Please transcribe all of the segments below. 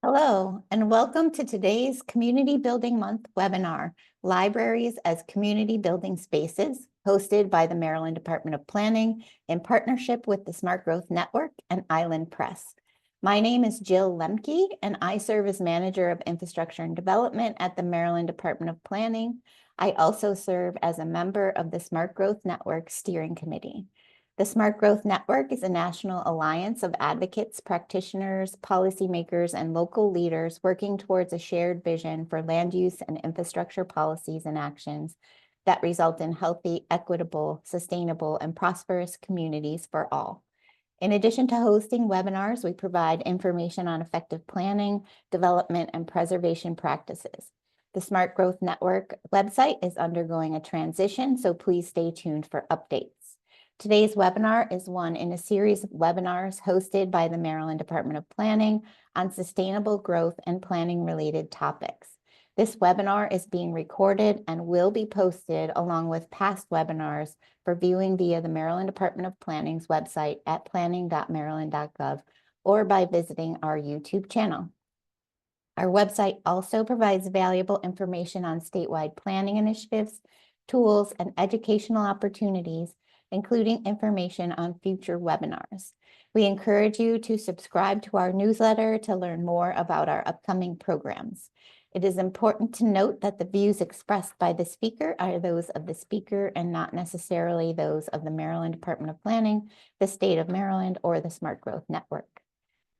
Hello, and welcome to today's Community Building Month webinar, Libraries as Community Building Spaces, hosted by the Maryland Department of Planning in partnership with the Smart Growth Network and Island Press. My name is Jill Lemke, and I serve as Manager of Infrastructure and Development at the Maryland Department of Planning. I also serve as a member of the Smart Growth Network Steering Committee. The Smart Growth Network is a national alliance of advocates, practitioners, policymakers, and local leaders working towards a shared vision for land use and infrastructure policies and actions that result in healthy, equitable, sustainable, and prosperous communities for all. In addition to hosting webinars, we provide information on effective planning, development, and preservation practices. The Smart Growth Network website is undergoing a transition, so please stay tuned for updates. Today's webinar is one in a series of webinars hosted by the Maryland Department of Planning on sustainable growth and planning related topics. This webinar is being recorded and will be posted along with past webinars for viewing via the Maryland Department of Planning's website at planning.maryland.gov or by visiting our YouTube channel. Our website also provides valuable information on statewide planning initiatives, tools, and educational opportunities, including information on future webinars. We encourage you to subscribe to our newsletter to learn more about our upcoming programs. It is important to note that the views expressed by the speaker are those of the speaker and not necessarily those of the Maryland Department of Planning, the state of Maryland, or the Smart Growth Network.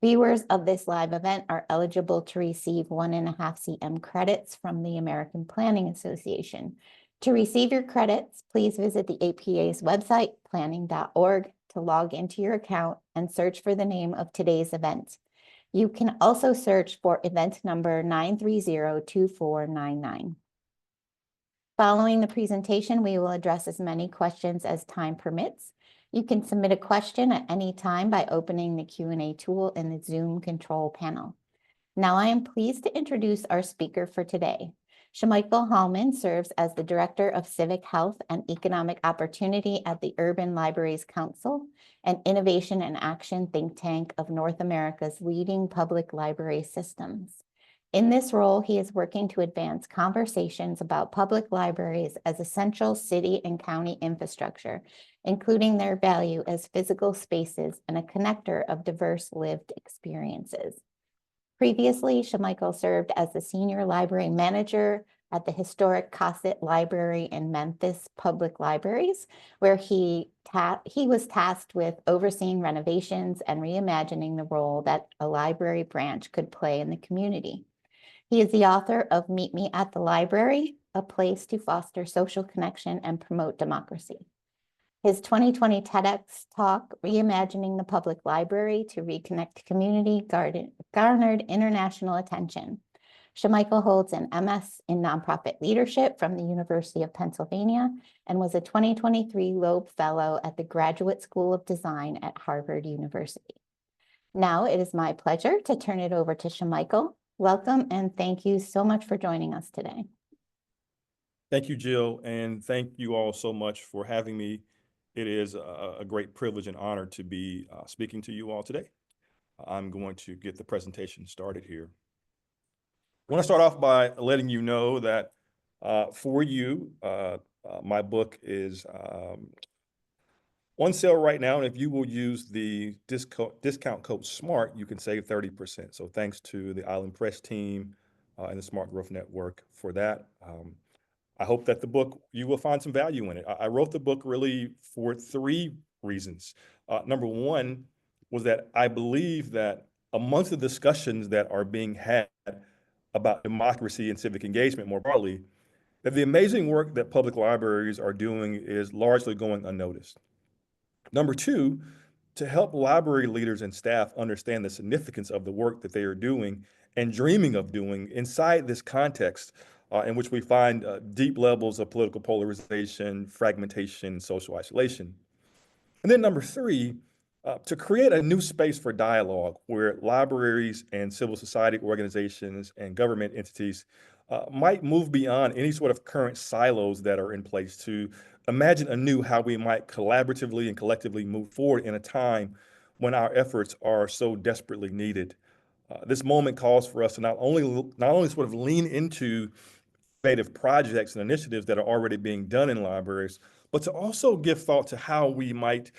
Viewers of this live event are eligible to receive 1.5 CM credits from the American Planning Association. To receive your credits, please visit the APA's website, planning.org, to log into your account and search for the name of today's event. You can also search for event number 9302499. Following the presentation, we will address as many questions as time permits. You can submit a question at any time by opening the Q&A tool in the Zoom control panel. Now I am pleased to introduce our speaker for today. Shamichael Hallman serves as the Director of Civic Health and Economic Opportunity at the Urban Libraries Council, an innovation and action think tank of North America's leading public library systems. In this role, he is working to advance conversations about public libraries as essential city and county infrastructure, including their value as physical spaces and a connector of diverse lived experiences. Previously, Shamichael served as the Senior Library Manager at the historic Cossett Library in Memphis Public Libraries, where he was tasked with overseeing renovations and reimagining the role that a library branch could play in the community. He is the author of Meet Me at the Library, a place to foster social connection and promote democracy. His 2020 TEDx talk, Reimagining the Public Library to Reconnect Community, garnered international attention. Shamichael holds an MS in Nonprofit Leadership from the University of Pennsylvania and was a 2023 Loeb Fellow at the Graduate School of Design at Harvard University. Now it is my pleasure to turn it over to Shamichael. Welcome and thank you so much for joining us today. Thank you, Jill, and thank you all so much for having me. It is a great privilege and honor to be speaking to you all today. I'm going to get the presentation started here. I want to start off by letting you know that for you, my book is on sale right now, and if you will use the discount code SMART, you can save 30%. So thanks to the Island Press team and the Smart Growth Network for that. I hope that the book, you will find some value in it. I wrote the book really for 3 reasons. Number one was that I believe that amongst the discussions that are being had about democracy and civic engagement more broadly, that the amazing work that public libraries are doing is largely going unnoticed. Number two, to help library leaders and staff understand the significance of the work that they are doing and dreaming of doing inside this context in which we find deep levels of political polarization, fragmentation, social isolation. And then number three, to create a new space for dialogue where libraries and civil society organizations and government entities might move beyond any sort of current silos that are in place to imagine anew how we might collaboratively and collectively move forward in a time when our efforts are so desperately needed. This moment calls for us to not only sort of lean into innovative projects and initiatives that are already being done in libraries, but to also give thought to how we might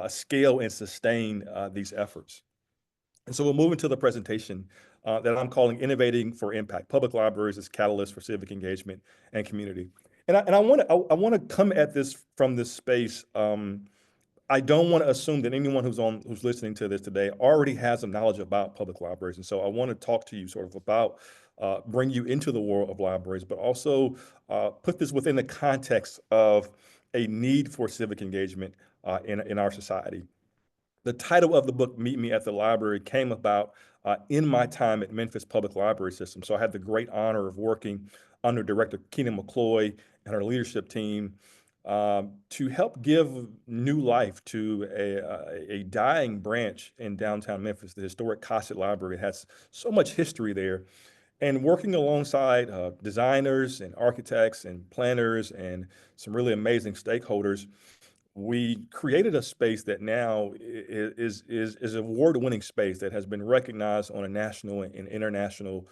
scale and sustain these efforts. And so we'll move into the presentation that I'm calling Innovating for Impact, Public Libraries as Catalysts for Civic Engagement and Community. And I want to come at this from this space. I don't want to assume that anyone who's listening to this today already has some knowledge about public libraries. And so I want to talk to you sort of about bring you into the world of libraries, but also put this within the context of a need for civic engagement in our society. The title of the book, Meet Me at the Library, came about in my time at Memphis Public Library System. So I had the great honor of working under Director Keena McCloy and her leadership team to help give new life to a dying branch in downtown Memphis, the historic Cossett Library. It has so much history there. And working alongside designers and architects and planners and some really amazing stakeholders, we created a space that now is an award-winning space that has been recognized on a national and international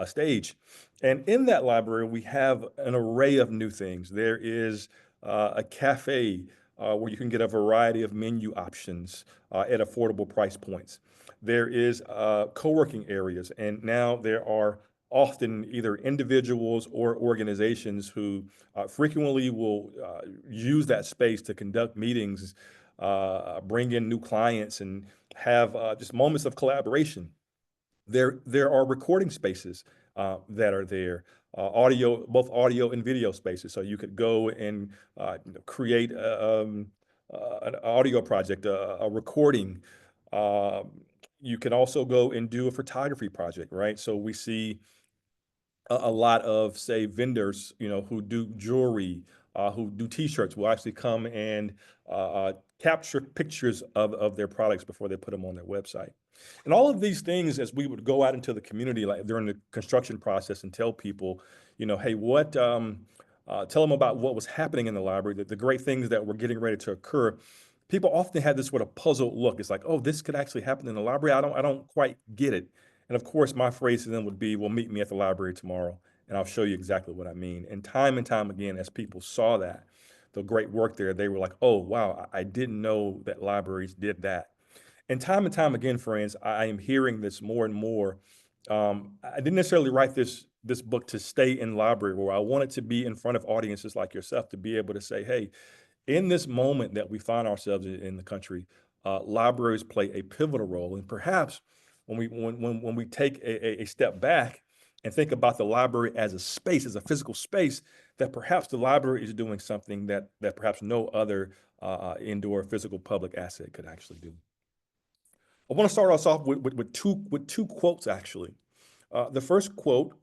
stage. And in that library, we have an array of new things. There is a cafe where you can get a variety of menu options at affordable price points. There is co-working areas, and now there are often either individuals or organizations who frequently will use that space to conduct meetings, bring in new clients, and have just moments of collaboration. There are recording spaces that are there, both audio and video spaces. So you could go and create an audio project, a recording. You can also go and do a photography project, right? So we see a lot of, say, vendors, who do jewelry, who do T-shirts, will actually come and capture pictures of their products before they put them on their website. And all of these things, as we would go out into the community, like during the construction process, and tell people, hey, tell them about what was happening in the library, the great things that were getting ready to occur. People often had this sort of puzzled look. It's like, oh, this could actually happen in the library. I don't quite get it. And of course, my phrase to them would be, well, meet me at the library tomorrow, and I'll show you exactly what I mean. And time again, as people saw that, the great work there, they were like, oh, wow, I didn't know that libraries did that. And time again, friends, I am hearing this more and more. I didn't necessarily write this book to stay in library, where I wanted to be in front of audiences like yourself, to be able to say, hey, in this moment that we find ourselves in the country, libraries play a pivotal role. And perhaps when we take a step back and think about the library as a space, as a physical space, that perhaps the library is doing something that perhaps no other indoor physical public asset could actually do. I want to start us off with two quotes, actually. The first quote,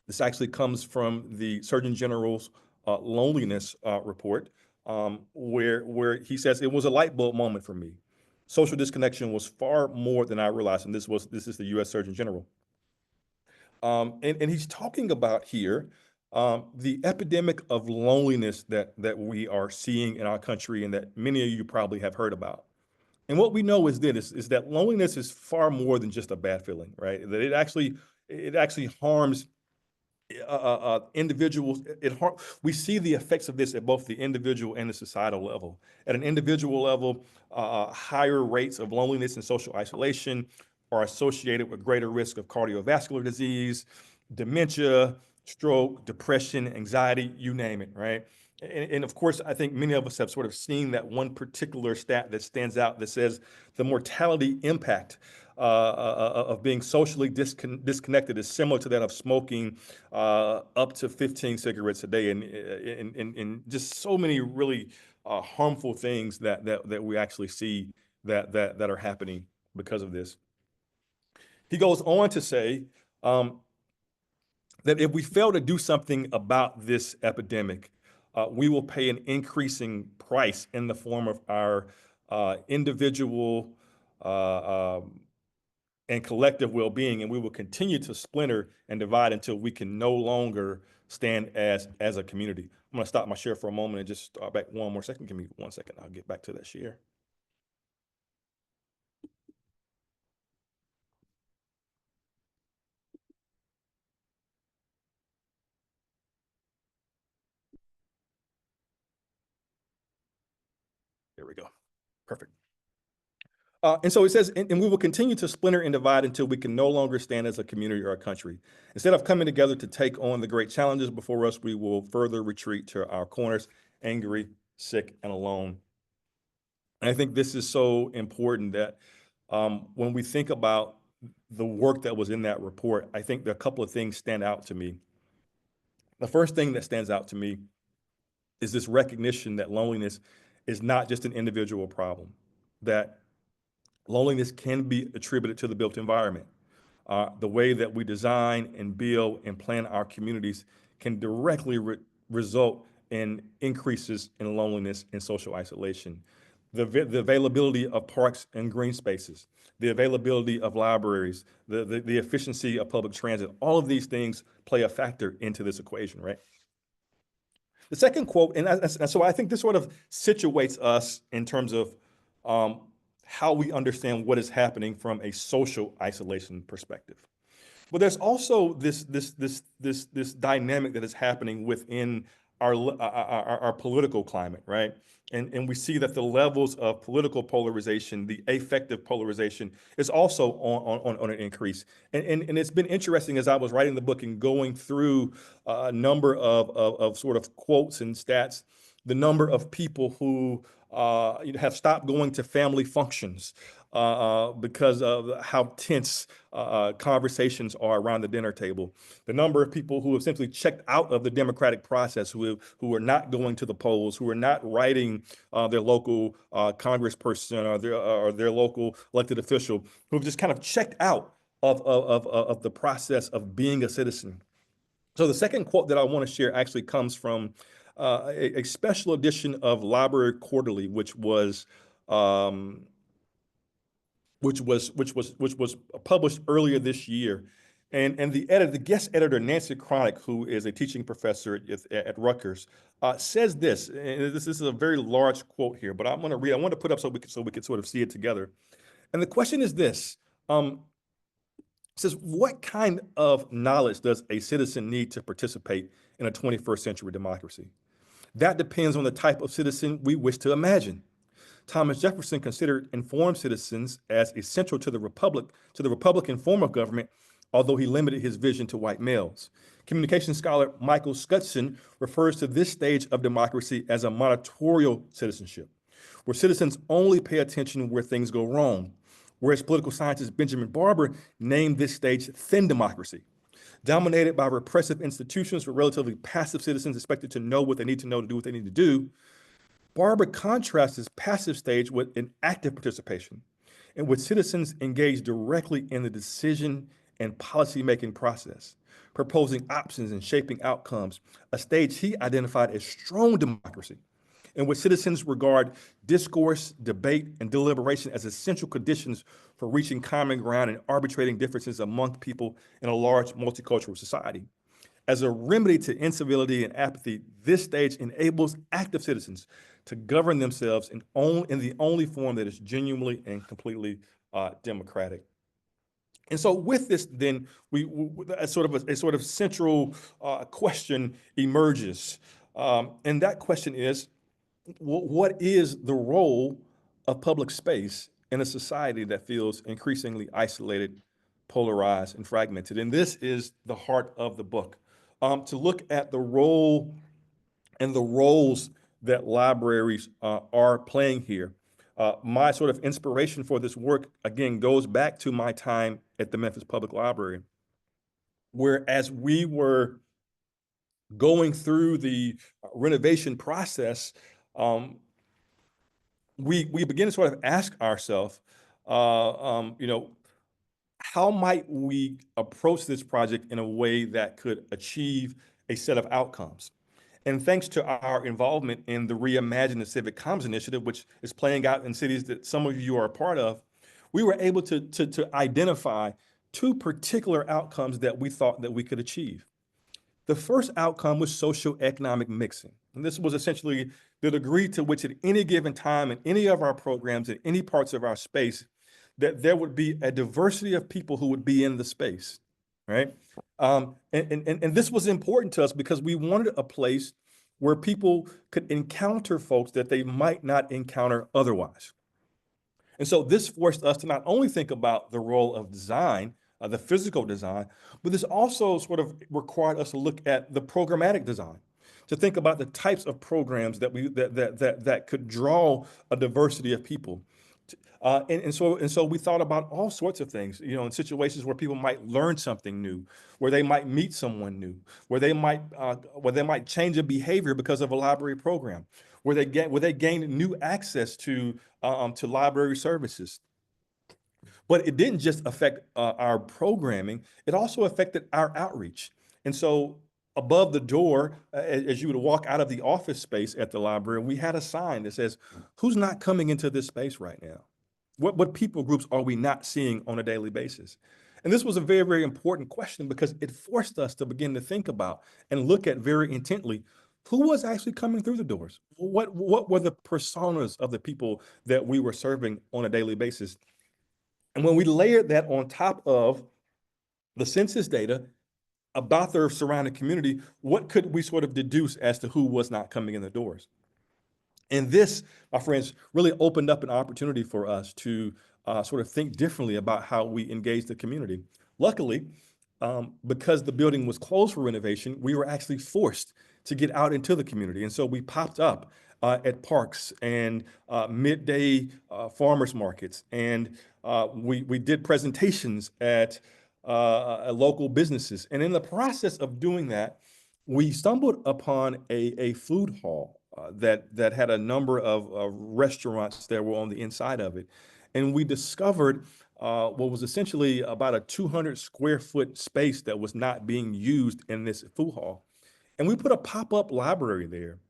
this actually comes from the Surgeon General's loneliness report, where he says, it was a light bulb moment for me. Social disconnection was far more than I realized, and this is the U.S. Surgeon General. And he's talking about here the epidemic of loneliness that we are seeing in our country, and that many of you probably have heard about. And what we know is this, is that loneliness is far more than just a bad feeling, right? That it actually harms individuals. We see the effects of this at both the individual and the societal level. At an individual level, higher rates of loneliness and social isolation are associated with greater risk of cardiovascular disease, dementia, stroke, depression, anxiety, you name it, right? And of course, I think many of us have sort of seen that one particular stat that stands out that says the mortality impact of being socially disconnected is similar to that of smoking up to 15 cigarettes a day, and just so many really harmful things that we actually see that are happening because of this. He goes on to say that if we fail to do something about this epidemic, we will pay an increasing price in the form of our individual and collective well-being, and we will continue to splinter and divide until we can no longer stand as a community. I'm going to stop my share for a moment and just start back one more second. Give me 1 second. I'll get back to that share. There we go. Perfect. And so it says, and we will continue to splinter and divide until we can no longer stand as a community or a country. Instead of coming together to take on the great challenges before us, we will further retreat to our corners, angry, sick, and alone. And I think this is so important that when we think about the work that was in that report, I think there are a couple of things stand out to me. The first thing that stands out to me is this recognition that loneliness is not just an individual problem, that loneliness can be attributed to the built environment. The way that we design and build and plan our communities can directly result in increases in loneliness and social isolation. The availability of parks and green spaces, the availability of libraries, the efficiency of public transit, all of these things play a factor into this equation, right? The second quote, and so I think this sort of situates us in terms of how we understand what is happening from a social isolation perspective. But there's also this dynamic that is happening within our political climate, right? And we see that the levels of political polarization, the affective polarization, is also on an increase. And it's been interesting as I was writing the book and going through a number of sort of quotes and stats, the number of people who have stopped going to family functions because of how tense conversations are around the dinner table. The number of people who have simply checked out of the democratic process, who are not going to the polls, who are not writing their local congressperson or their local elected official, who have just kind of checked out of the process of being a citizen. So the second quote that I want to share actually comes from a special edition of Library Quarterly, which was published earlier this year. And the guest editor, Nancy Chronic, who is a teaching professor at Rutgers, says this, and this is a very large quote here, but I'm going to read. I want to put up so we can sort of see it together. And the question is this. It says, what kind of knowledge does a citizen need to participate in a 21st century democracy? That depends on the type of citizen we wish to imagine. Thomas Jefferson considered informed citizens as essential to the Republican form of government, although he limited his vision to white males. Communication scholar Michael Skudson refers to this stage of democracy as a monitorial citizenship, where citizens only pay attention where things go wrong, whereas political scientist Benjamin Barber named this stage thin democracy, dominated by repressive institutions with relatively passive citizens expected to know what they need to know to do what they need to do. Barber contrasts this passive stage with an active participation, in which citizens engage directly in the decision and policy-making process, proposing options and shaping outcomes, a stage he identified as strong democracy, in which citizens regard discourse, debate, and deliberation as essential conditions for reaching common ground and arbitrating differences among people in a large multicultural society. As a remedy to incivility and apathy, this stage enables active citizens to govern themselves in the only form that is genuinely and completely democratic. And so with this, then, a sort of central question emerges. And that question is, what is the role of public space in a society that feels increasingly isolated, polarized, and fragmented? And this is the heart of the book. To look at the role and the roles that libraries are playing here. My sort of inspiration for this work, again, goes back to my time at the Memphis Public Library, where as we were going through the renovation process, we begin to sort of ask ourselves, how might we approach this project in a way that could achieve a set of outcomes? And thanks to our involvement in the Reimagine the Civic Commons initiative, which is playing out in cities that some of you are a part of, we were able to identify two particular outcomes that we thought that we could achieve. The first outcome was socioeconomic mixing. And this was essentially the degree to which at any given time in any of our programs, in any parts of our space, that there would be a diversity of people who would be in the space, right? And this was important to us because we wanted a place where people could encounter folks that they might not encounter otherwise. And so this forced us to not only think about the role of design, the physical design, but this also sort of required us to look at the programmatic design, to think about the types of programs that could draw a diversity of people. And so we thought about all sorts of things, in situations where people might learn something new, where they might meet someone new, where they might change a behavior because of a library program, where they gain new access to library services. But it didn't just affect our programming; it also affected our outreach. And so, above the door, as you would walk out of the office space at the library, we had a sign that says, "Who's not coming into this space right now? What people groups are we not seeing on a daily basis?" And this was a very, very important question because it forced us to begin to think about and look at very intently who was actually coming through the doors. What were the personas of the people that we were serving on a daily basis? And when we layered that on top of the census data about their surrounding community, what could we sort of deduce as to who was not coming in the doors? And this, my friends, really opened up an opportunity for us to sort of think differently about how we engage the community. Luckily, because the building was closed for renovation, we were actually forced to get out into the community. And so we popped up at parks and midday farmers markets. And we did presentations at local businesses. And in the process of doing that, we stumbled upon a food hall that had a number of restaurants that were on the inside of it. And we discovered what was essentially about a 200 square foot space that was not being used in this food hall. And we put a pop-up library there.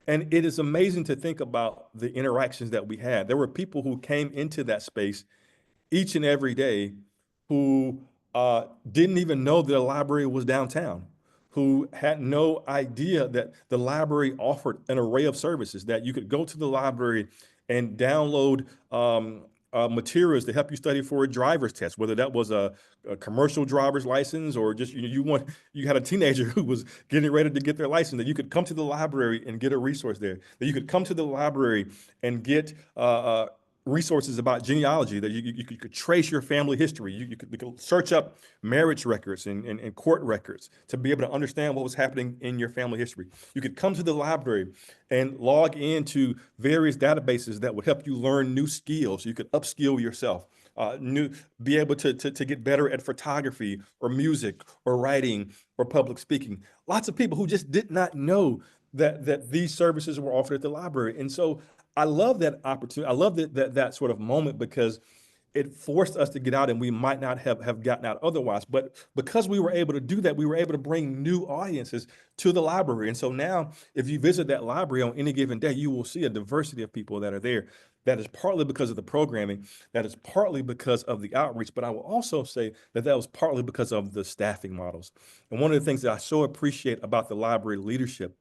And it is amazing to think about the interactions that we had. There were people who came into that space each and every day who didn't even know the library was downtown, who had no idea that the library offered an array of services, that you could go to the library and download materials to help you study for a driver's test, whether that was a commercial driver's license or just you had a teenager who was getting ready to get their license, that you could come to the library and get a resource there, that you could come to the library and get resources about genealogy, that you could trace your family history. You could search up marriage records and court records to be able to understand what was happening in your family history. You could come to the library and log into various databases that would help you learn new skills. You could upskill yourself, be able to get better at photography or music or writing or public speaking. Lots of people who just did not know that these services were offered at the library. And so I love that opportunity. I love that sort of moment because it forced us to get out and we might not have gotten out otherwise. But because we were able to do that, we were able to bring new audiences to the library. And so now if you visit that library on any given day, you will see a diversity of people that are there. That is partly because of the programming, that is partly because of the outreach, but I will also say that was partly because of the staffing models. And one of the things that I so appreciate about the library leadership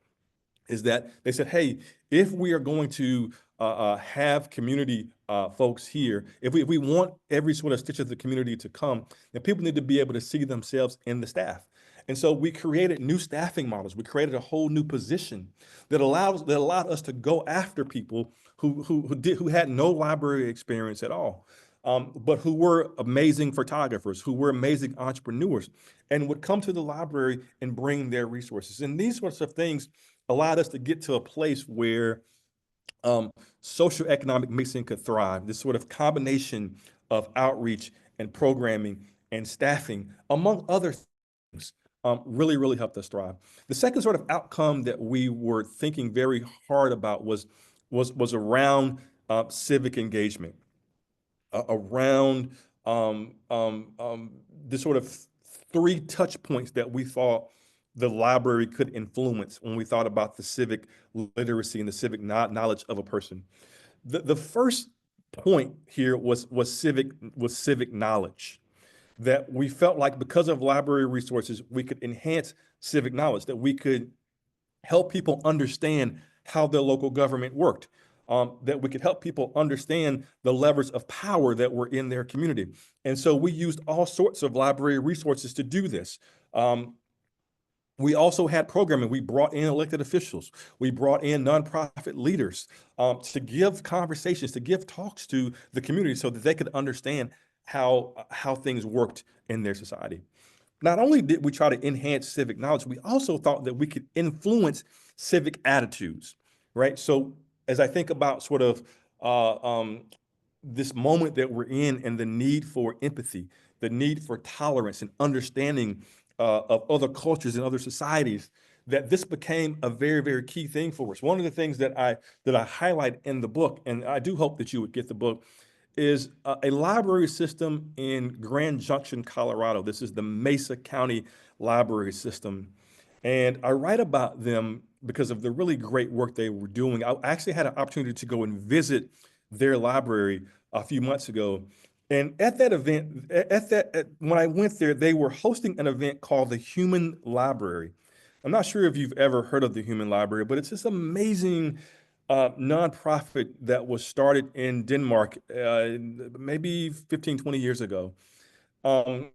is that they said, hey, if we are going to have community folks here, if we want every sort of stitch of the community to come, then people need to be able to see themselves in the staff. And so we created new staffing models. We created a whole new position that allowed us to go after people who had no library experience at all, but who were amazing photographers, who were amazing entrepreneurs, and would come to the library and bring their resources. And these sorts of things allowed us to get to a place where social economic mixing could thrive. This sort of combination of outreach and programming and staffing, among other things, really, really helped us thrive. The second sort of outcome that we were thinking very hard about was around civic engagement, around the sort of three touch points that we thought the library could influence when we thought about the civic literacy and the civic knowledge of a person. The first point here was civic knowledge, that we felt like because of library resources, we could enhance civic knowledge, that we could help people understand how their local government worked, that we could help people understand the levers of power that were in their community. And so we used all sorts of library resources to do this. We also had programming. We brought in elected officials. We brought in nonprofit leaders to give conversations, to give talks to the community so that they could understand how things worked in their society. Not only did we try to enhance civic knowledge, we also thought that we could influence civic attitudes, right? So as I think about sort of uh, um, this moment that we're in and the need for empathy, the need for tolerance and understanding of other cultures and other societies, that this became a very, very key thing for us. One of the things that I highlight in the book, and I do hope that you would get the book, is a library system in Grand Junction, Colorado. This is the Mesa County Library System. And I write about them because of the really great work they were doing. I actually had an opportunity to go and visit their library a few months ago. And at that event, when I went there, they were hosting an event called the Human Library. I'm not sure if you've ever heard of the Human Library, but it's this amazing nonprofit that was started in Denmark maybe 15, 20 years ago. Um,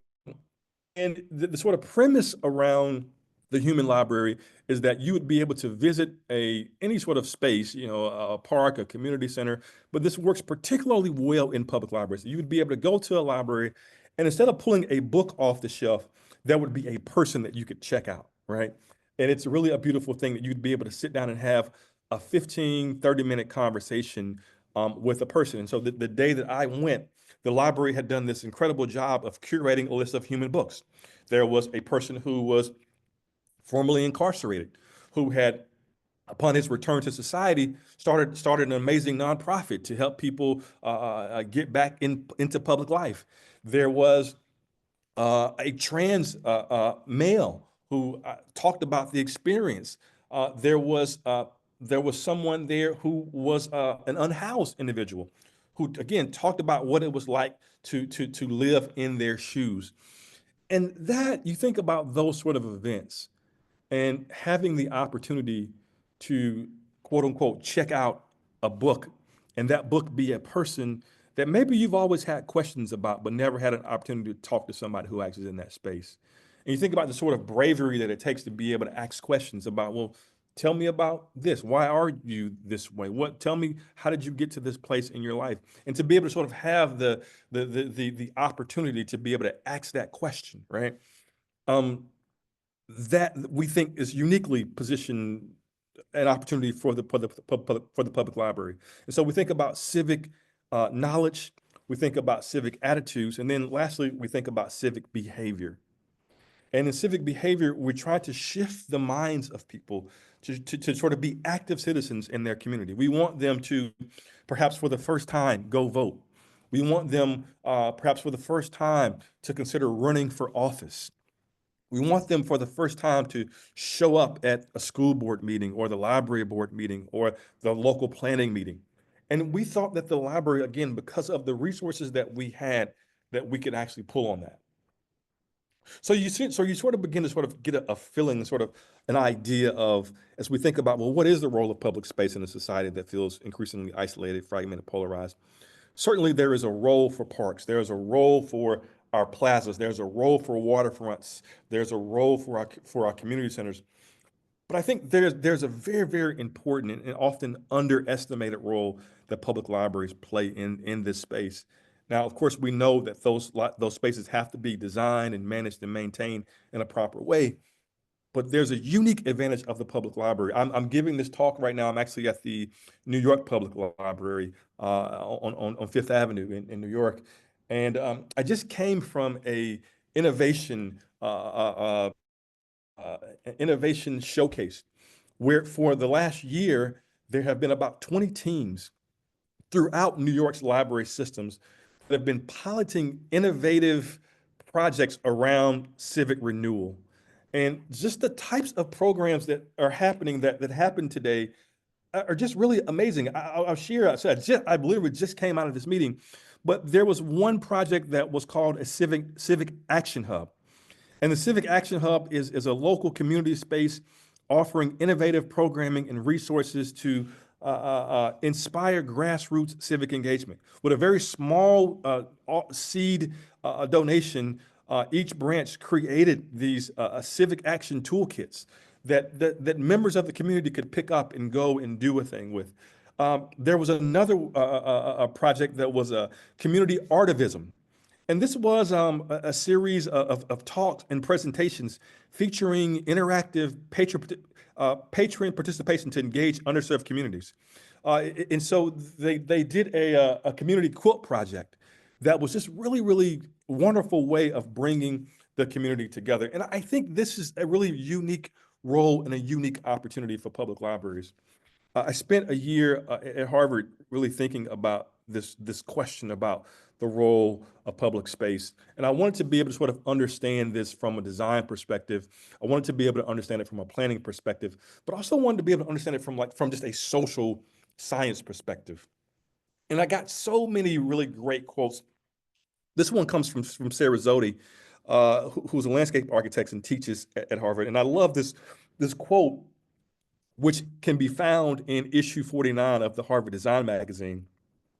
and the sort of premise around the human library is that you would be able to visit any sort of space, a park, a community center, but this works particularly well in public libraries. You would be able to go to a library, and instead of pulling a book off the shelf, there would be a person that you could check out, right? And it's really a beautiful thing that you'd be able to sit down and have a 15, 30-minute conversation with a person. And so the day that I went, the library had done this incredible job of curating a list of human books. There was a person who was formerly incarcerated, who had, upon his return to society, started an amazing nonprofit to help people get back into public life. There was a trans male who talked about the experience. There was someone there who was an unhoused individual who, again, talked about what it was like to live in their shoes. And that, you think about those sort of events and having the opportunity to, quote unquote, check out a book, and that book be a person that maybe you've always had questions about, but never had an opportunity to talk to somebody who actually is in that space. And you think about the sort of bravery that it takes to be able to ask questions about, well, tell me about this. Why are you this way? Tell me, how did you get to this place in your life? And to be able to sort of have the opportunity to be able to ask that question, right? Um, that we think is uniquely positioned an opportunity for the public library. And so we think about civic knowledge, we think about civic attitudes, and then lastly, we think about civic behavior. And in civic behavior, we try to shift the minds of people to sort of be active citizens in their community. We want them to, perhaps for the first time, go vote. We want them, perhaps for the first time, to consider running for office. We want them for the first time to show up at a school board meeting or the library board meeting or the local planning meeting. And we thought that the library, again, because of the resources that we had, that we could actually pull on that. So you sort of begin to sort of get a feeling, sort of an idea of, as we think about, well, what is the role of public space in a society that feels increasingly isolated, fragmented, polarized? Certainly there is a role for parks. There's a role for our plazas. There's a role for waterfronts. There's a role for our community centers. But I think there's a very, very important and often underestimated role that public libraries play in this space. Now, of course, we know that those spaces have to be designed and managed and maintained in a proper way. But there's a unique advantage of the public library. I'm giving this talk right now. I'm actually at the New York Public Library on Fifth Avenue in New York. And I just came from a innovation innovation showcase where for the last year, there have been about 20 teams throughout New York's library systems that have been piloting innovative projects around civic renewal. And just the types of programs that are happening that happen today are just really amazing. I'll share. So I believe it just came out of this meeting, but there was one project that was called a civic action hub. And the Civic Action Hub is a local community space offering innovative programming and resources to inspire grassroots civic engagement. With a very small seed donation, Each branch created these civic action toolkits that members of the community could pick up and go and do a thing with. There was another project that was a community artivism. And this was a series of talks and presentations featuring interactive patron participation to engage underserved communities. And so they did a community quilt project that was just really, really wonderful way of bringing the community together. And I think this is a really unique role and a unique opportunity for public libraries. I spent a year at Harvard really thinking about this question about the role of public space. And I wanted to be able to sort of understand this from a design perspective. I wanted to be able to understand it from a planning perspective, but also wanted to be able to understand it from just a social science perspective. And I got so many really great quotes. This one comes from Sarah Zodi, who's a landscape architect and teaches at Harvard. And I love this quote, which can be found in issue 49 of the Harvard Design Magazine.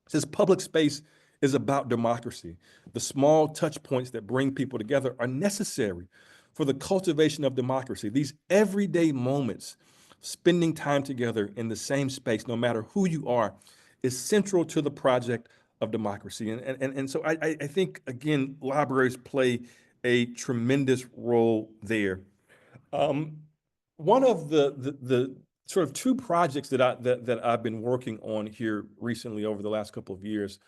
It says, public space is about democracy. The small touch points that bring people together are necessary for the cultivation of democracy. These everyday moments, spending time together in the same space, no matter who you are, is central to the project of democracy. And so I think, again, libraries play a tremendous role there. One of the sort of two projects that I've been working on here recently over the last couple of years,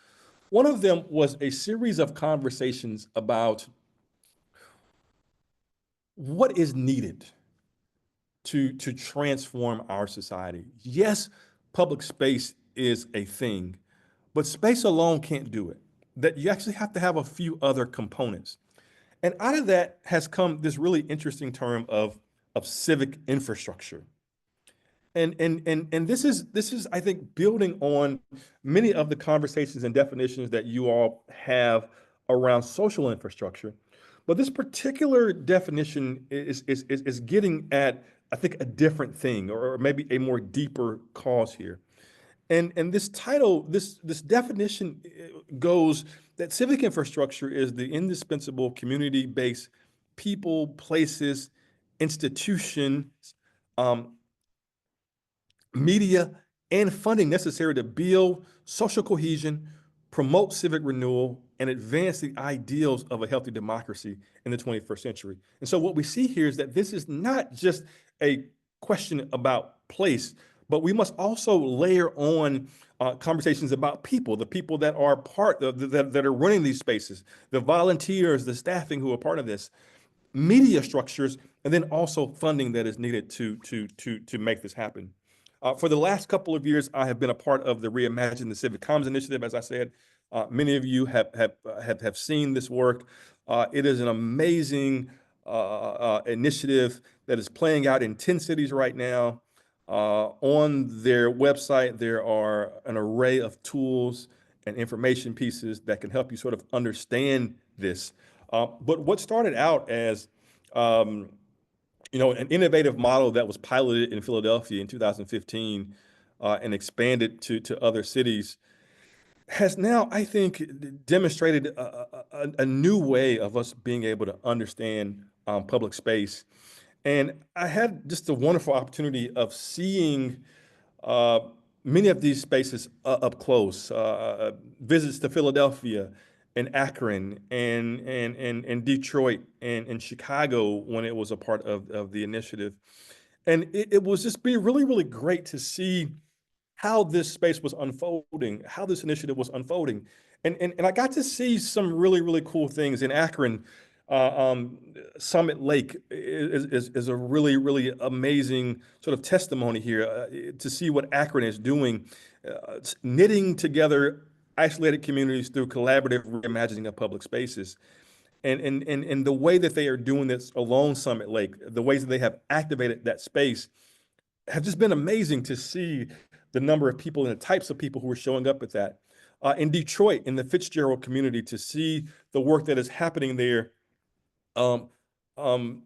one of them was a series of conversations about what is needed to transform our society. Yes, public space is a thing, but space alone can't do it. That you actually have to have a few other components. And out of that has come this really interesting term of civic infrastructure. And this is, I think, building on many of the conversations and definitions that you all have around social infrastructure. But this particular definition is getting at, I think, a different thing, or maybe a more deeper cause here. And this title, this definition goes that civic infrastructure is the indispensable community-based people, places, institutions, um, media, and funding necessary to build social cohesion, promote civic renewal, and advance the ideals of a healthy democracy in the 21st century. And so what we see here is that this is not just a question about place, but we must also layer on conversations about people, the people that are that are running these spaces, the volunteers, the staffing who are part of this, media structures, and then also funding that is needed to make this happen. For the last couple of years, I have been a part of the Reimagine the Civic Commons initiative. As I said, many of you have seen this work. It is an amazing initiative that is playing out in 10 cities right now. On their website, there are an array of tools and information pieces that can help you sort of understand this. But what started out as an innovative model that was piloted in Philadelphia in 2015 and expanded to other cities has now, I think, demonstrated a new way of us being able to understand public space. And I had just a wonderful opportunity of seeing uh, many of these spaces up close, visits to Philadelphia and Akron and Detroit and Chicago when it was a part of the initiative. And it was just be really, really great to see how this space was unfolding, how this initiative was unfolding. And I got to see some really, really cool things in Akron. Summit Lake is a really, really amazing sort of testimony here to see what Akron is doing, knitting together isolated communities through collaborative reimagining of public spaces. And the way that they are doing this along Summit Lake, the ways that they have activated that space have just been amazing to see the number of people and the types of people who are showing up at that. In Detroit, in the Fitzgerald community, to see the work that is happening there um,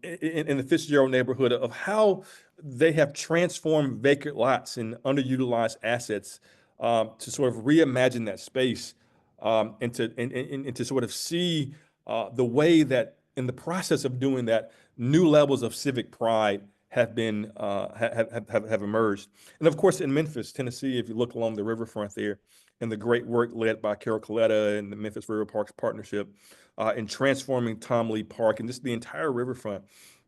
in the Fitzgerald neighborhood of how they have transformed vacant lots and underutilized assets to sort of reimagine that space and to sort of see the way that in the process of doing that, new levels of civic pride have been have emerged. And of course, in Memphis, Tennessee, if you look along the riverfront there, and the great work led by Carol Coletta and the Memphis River Parks Partnership in transforming Tom Lee Park and just the entire riverfront,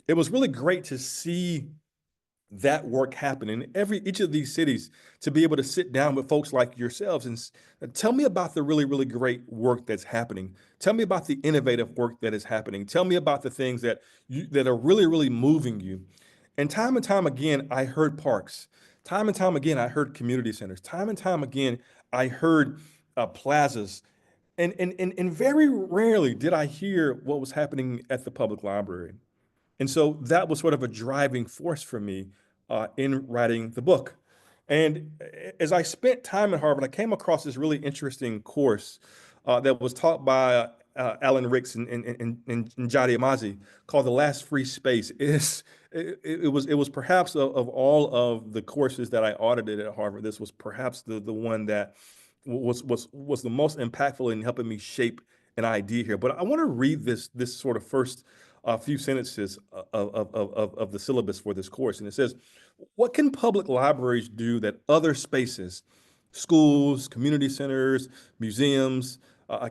it was really great to see that work happen in each of these cities, to be able to sit down with folks like yourselves and tell me about the really, really great work that's happening. Tell me about the innovative work that is happening. Tell me about the things that that are really, really moving you. And time again, I heard parks. Time and time again, I heard community centers. Time and time again, I heard plazas. And very rarely did I hear what was happening at the public library. And so that was sort of a driving force for me in writing the book. And as I spent time at Harvard, I came across this really interesting course that was taught by Alan Ricks and Jadi Amazi, called The Last Free Space. It was perhaps of all of the courses that I audited at Harvard, this was perhaps the one that was the most impactful in helping me shape an idea here. But I want to read this sort of first few sentences of the syllabus for this course. And it says, what can public libraries do that other spaces, schools, community centers, museums,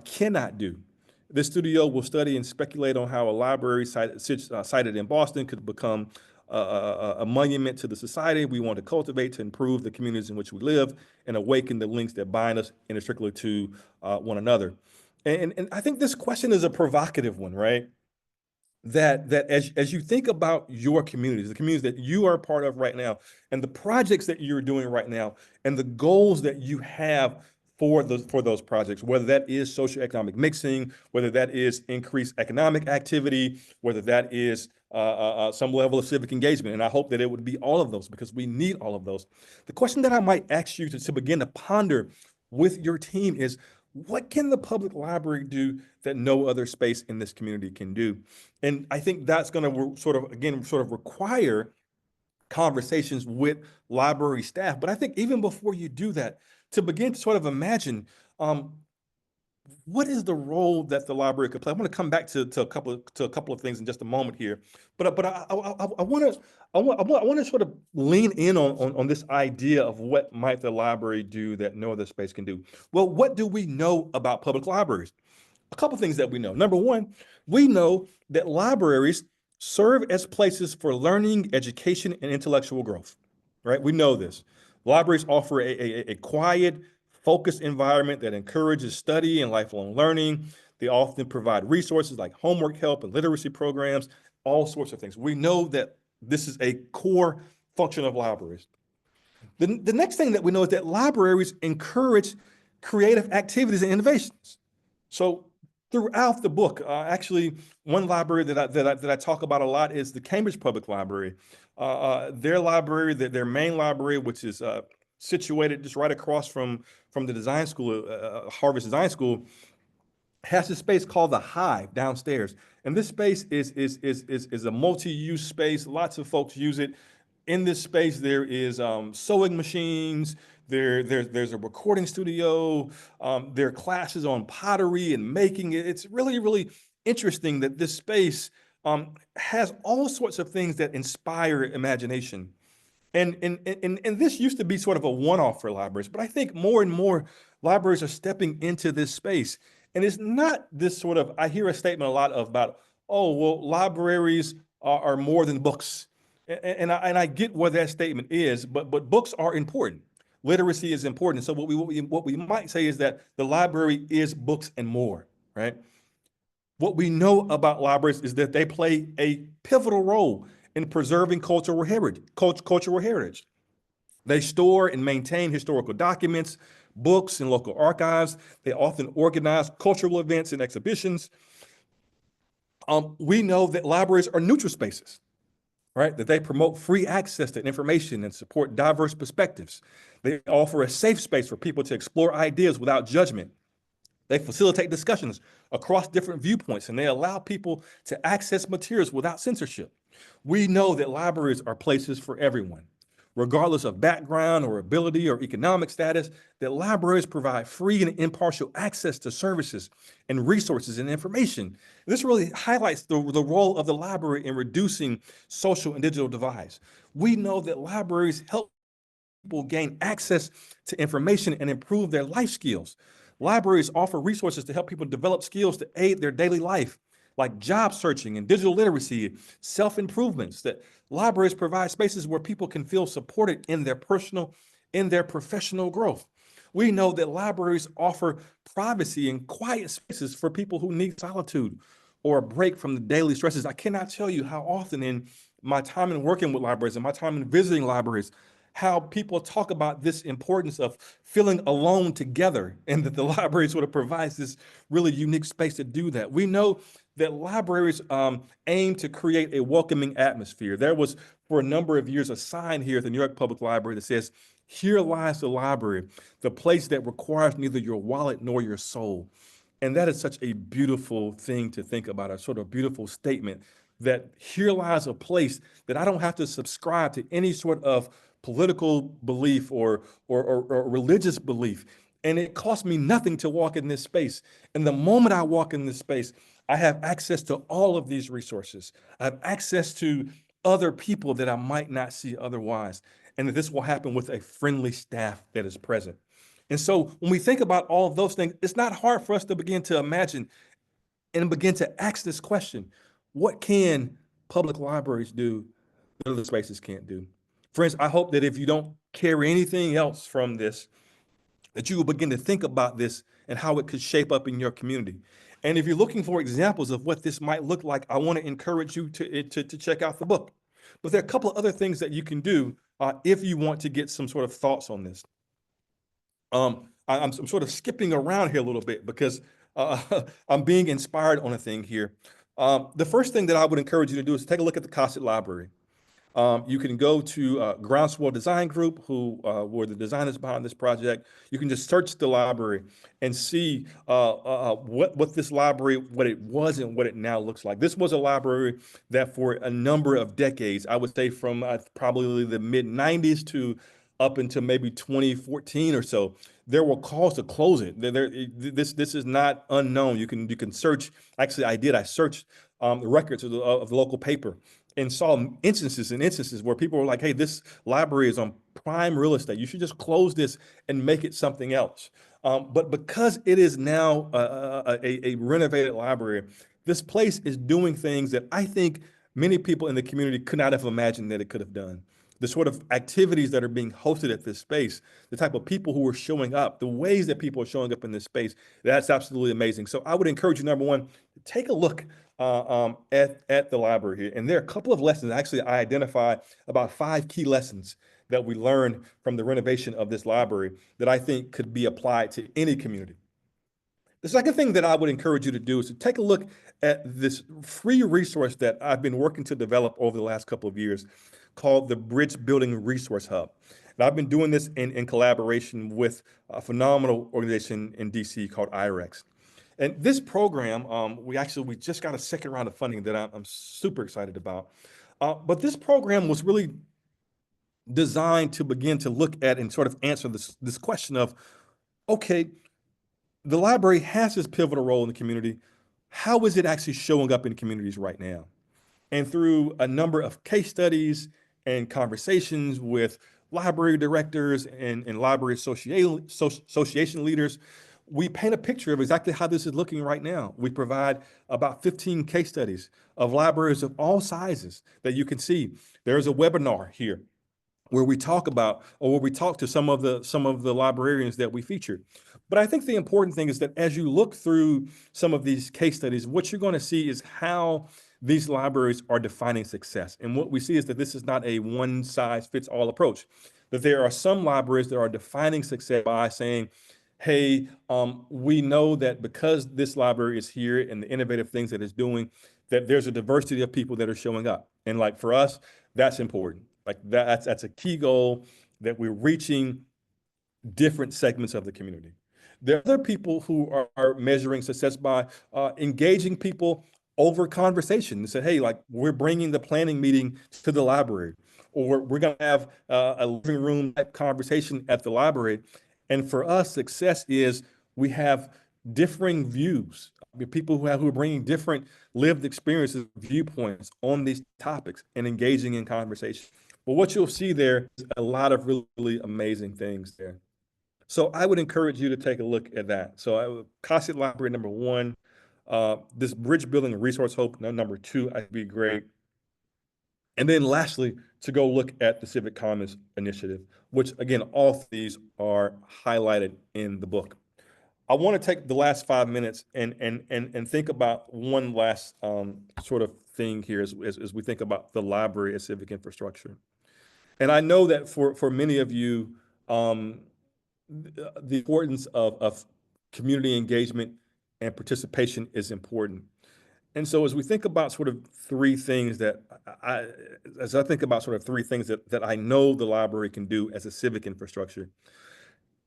cannot do? This studio will study and speculate on how a library sited in Boston could become a monument to the society we want to cultivate to improve the communities in which we live and awaken the links that bind us inextricably to one another. And I think this question is a provocative one, right? That as you think about your communities, the communities that you are a part of right now, and the projects that you're doing right now, and the goals that you have for those projects, whether that is socioeconomic mixing, whether that is increased economic activity, whether that is some level of civic engagement, and I hope that it would be all of those, because we need all of those. The question that I might ask you to begin to ponder with your team is, what can the public library do that no other space in this community can do? And I think that's going to sort of require conversations with library staff. But I think even before you do that, to begin to sort of imagine what is the role that the library could play. I want to come back to a couple of things in just a moment here, but I want to sort of lean in on this idea of what might the library do that no other space can do. Well, what do we know about public libraries? A couple things that we know. Number one, we know that libraries serve as places for learning, education, and intellectual growth, right? We know this. Libraries offer a quiet, focused environment that encourages study and lifelong learning. They often provide resources like homework help and literacy programs, all sorts of things. We know that this is a core function of libraries. The next thing that we know is that libraries encourage creative activities and innovations. So throughout the book, actually, one library that I talk about a lot is the Cambridge Public Library. Their library, their main library, which is situated just right across from the design school, Harvard's Design School, has a space called the Hive downstairs. And this space is a multi-use space. Lots of folks use it. In this space, there is sewing machines. There's a recording studio. There are classes on pottery and making. It's really, really interesting that this space has all sorts of things that inspire imagination. And this used to be sort of a one-off for libraries, but I think more and more libraries are stepping into this space. And it's not this sort of, I hear a statement a lot about, oh, well, libraries are more than books. And I get what that statement is, but books are important. Literacy is important. So what we might say is that the library is books and more, right? What we know about libraries is that they play a pivotal role in preserving cultural heritage. They store and maintain historical documents, books, and local archives. They often organize cultural events and exhibitions. We know that libraries are neutral spaces, right? That they promote free access to information and support diverse perspectives. They offer a safe space for people to explore ideas without judgment. They facilitate discussions across different viewpoints, and they allow people to access materials without censorship. We know that libraries are places for everyone. regardless of background or ability or economic status, that libraries provide free and impartial access to services and resources and information. This really highlights the role of the library in reducing social and digital divides. We know that libraries help people gain access to information and improve their life skills. Libraries offer resources to help people develop skills to aid their daily life, like job searching and digital literacy, self-improvements. That libraries provide spaces where people can feel supported in their personal, in their professional growth. We know that libraries offer privacy and quiet spaces for people who need solitude or a break from the daily stresses. I cannot tell you how often in my time in working with libraries and my time in visiting libraries, how people talk about this importance of feeling alone together, and that the library sort of provides this really unique space to do that. We know that libraries aim to create a welcoming atmosphere. There was, for a number of years, a sign here at the New York Public Library that says, "Here lies the library, the place that requires neither your wallet nor your soul." And that is such a beautiful thing to think about, a sort of beautiful statement, that here lies a place that I don't have to subscribe to any sort of political belief or religious belief. And it costs me nothing to walk in this space. And the moment I walk in this space, I have access to all of these resources. I have access to other people that I might not see otherwise. And that this will happen with a friendly staff that is present. And so when we think about all of those things, it's not hard for us to begin to imagine and begin to ask this question: what can public libraries do that other spaces can't do? Friends, I hope that if you don't carry anything else from this, that you will begin to think about this and how it could shape up in your community. And if you're looking for examples of what this might look like, I want to encourage you to check out the book. But there are a couple of other things that you can do if you want to get some sort of thoughts on this. I'm sort of skipping around here a little bit because I'm being inspired on a thing here. The first thing that I would encourage you to do is take a look at the Cosset Library. You can go to Groundswell Design Group, who were the designers behind this project. You can just search the library and see what this library, what it was and what it now looks like. This was a library that for a number of decades, I would say from probably the mid-90s to up until maybe 2014 or so, there were calls to close it. This is not unknown. You can search. Actually, I searched the records of the local paper and saw instances where people were like, "Hey, this library is on prime real estate. You should just close this and make it something else." But because it is now a renovated library, this place is doing things that I think many people in the community could not have imagined that it could have done. The sort of activities that are being hosted at this space, the type of people who are showing up, the ways that people are showing up in this space, that's absolutely amazing. So I would encourage you, number one, take a look at the library here. And there are a couple of lessons. Actually, I identified about 5 key lessons that we learned from the renovation of this library that I think could be applied to any community. The second thing that I would encourage you to do is to take a look at this free resource that I've been working to develop over the last couple of years called the Bridge Building Resource Hub. And I've been doing this in collaboration with a phenomenal organization in DC called IREX. And this program, we just got a second round of funding that I'm super excited about. But this program was really designed to begin to look at and sort of answer this question of, okay, the library has this pivotal role in the community. How is it actually showing up in communities right now? And through a number of case studies and conversations with library directors and library association leaders, we paint a picture of exactly how this is looking right now. We provide about 15 case studies of libraries of all sizes that you can see. There's a webinar here where we talk about, or where we talk to some of the librarians that we featured. But I think the important thing is that as you look through some of these case studies, what you're going to see is how these libraries are defining success. And what we see is that this is not a one-size-fits-all approach, that there are some libraries that are defining success by saying, hey, we know that because this library is here and the innovative things that it's doing, that there's a diversity of people that are showing up. And like for us, that's important. Like that's a key goal, that we're reaching different segments of the community. There are other people who are measuring success by engaging people over conversation and say, hey, like we're bringing the planning meeting to the library, or we're going to have a living room type conversation at the library. And for us, success is we have differing views. People who are bringing different lived experiences, viewpoints on these topics and engaging in conversation. But what you'll see there is a lot of really, really amazing things there. So I would encourage you to take a look at that. So Cosset Library, number one, this bridge building resource hope, number two, I'd be great. And then lastly, to go look at the Civic Commons Initiative, which again, all of these are highlighted in the book. I want to take the last 5 minutes and think about one last sort of thing here as we think about the library as civic infrastructure. And I know that for many of you, the importance of community engagement and participation is important. And so as we think about sort of three things that as I think about sort of three things that I know the library can do as a civic infrastructure,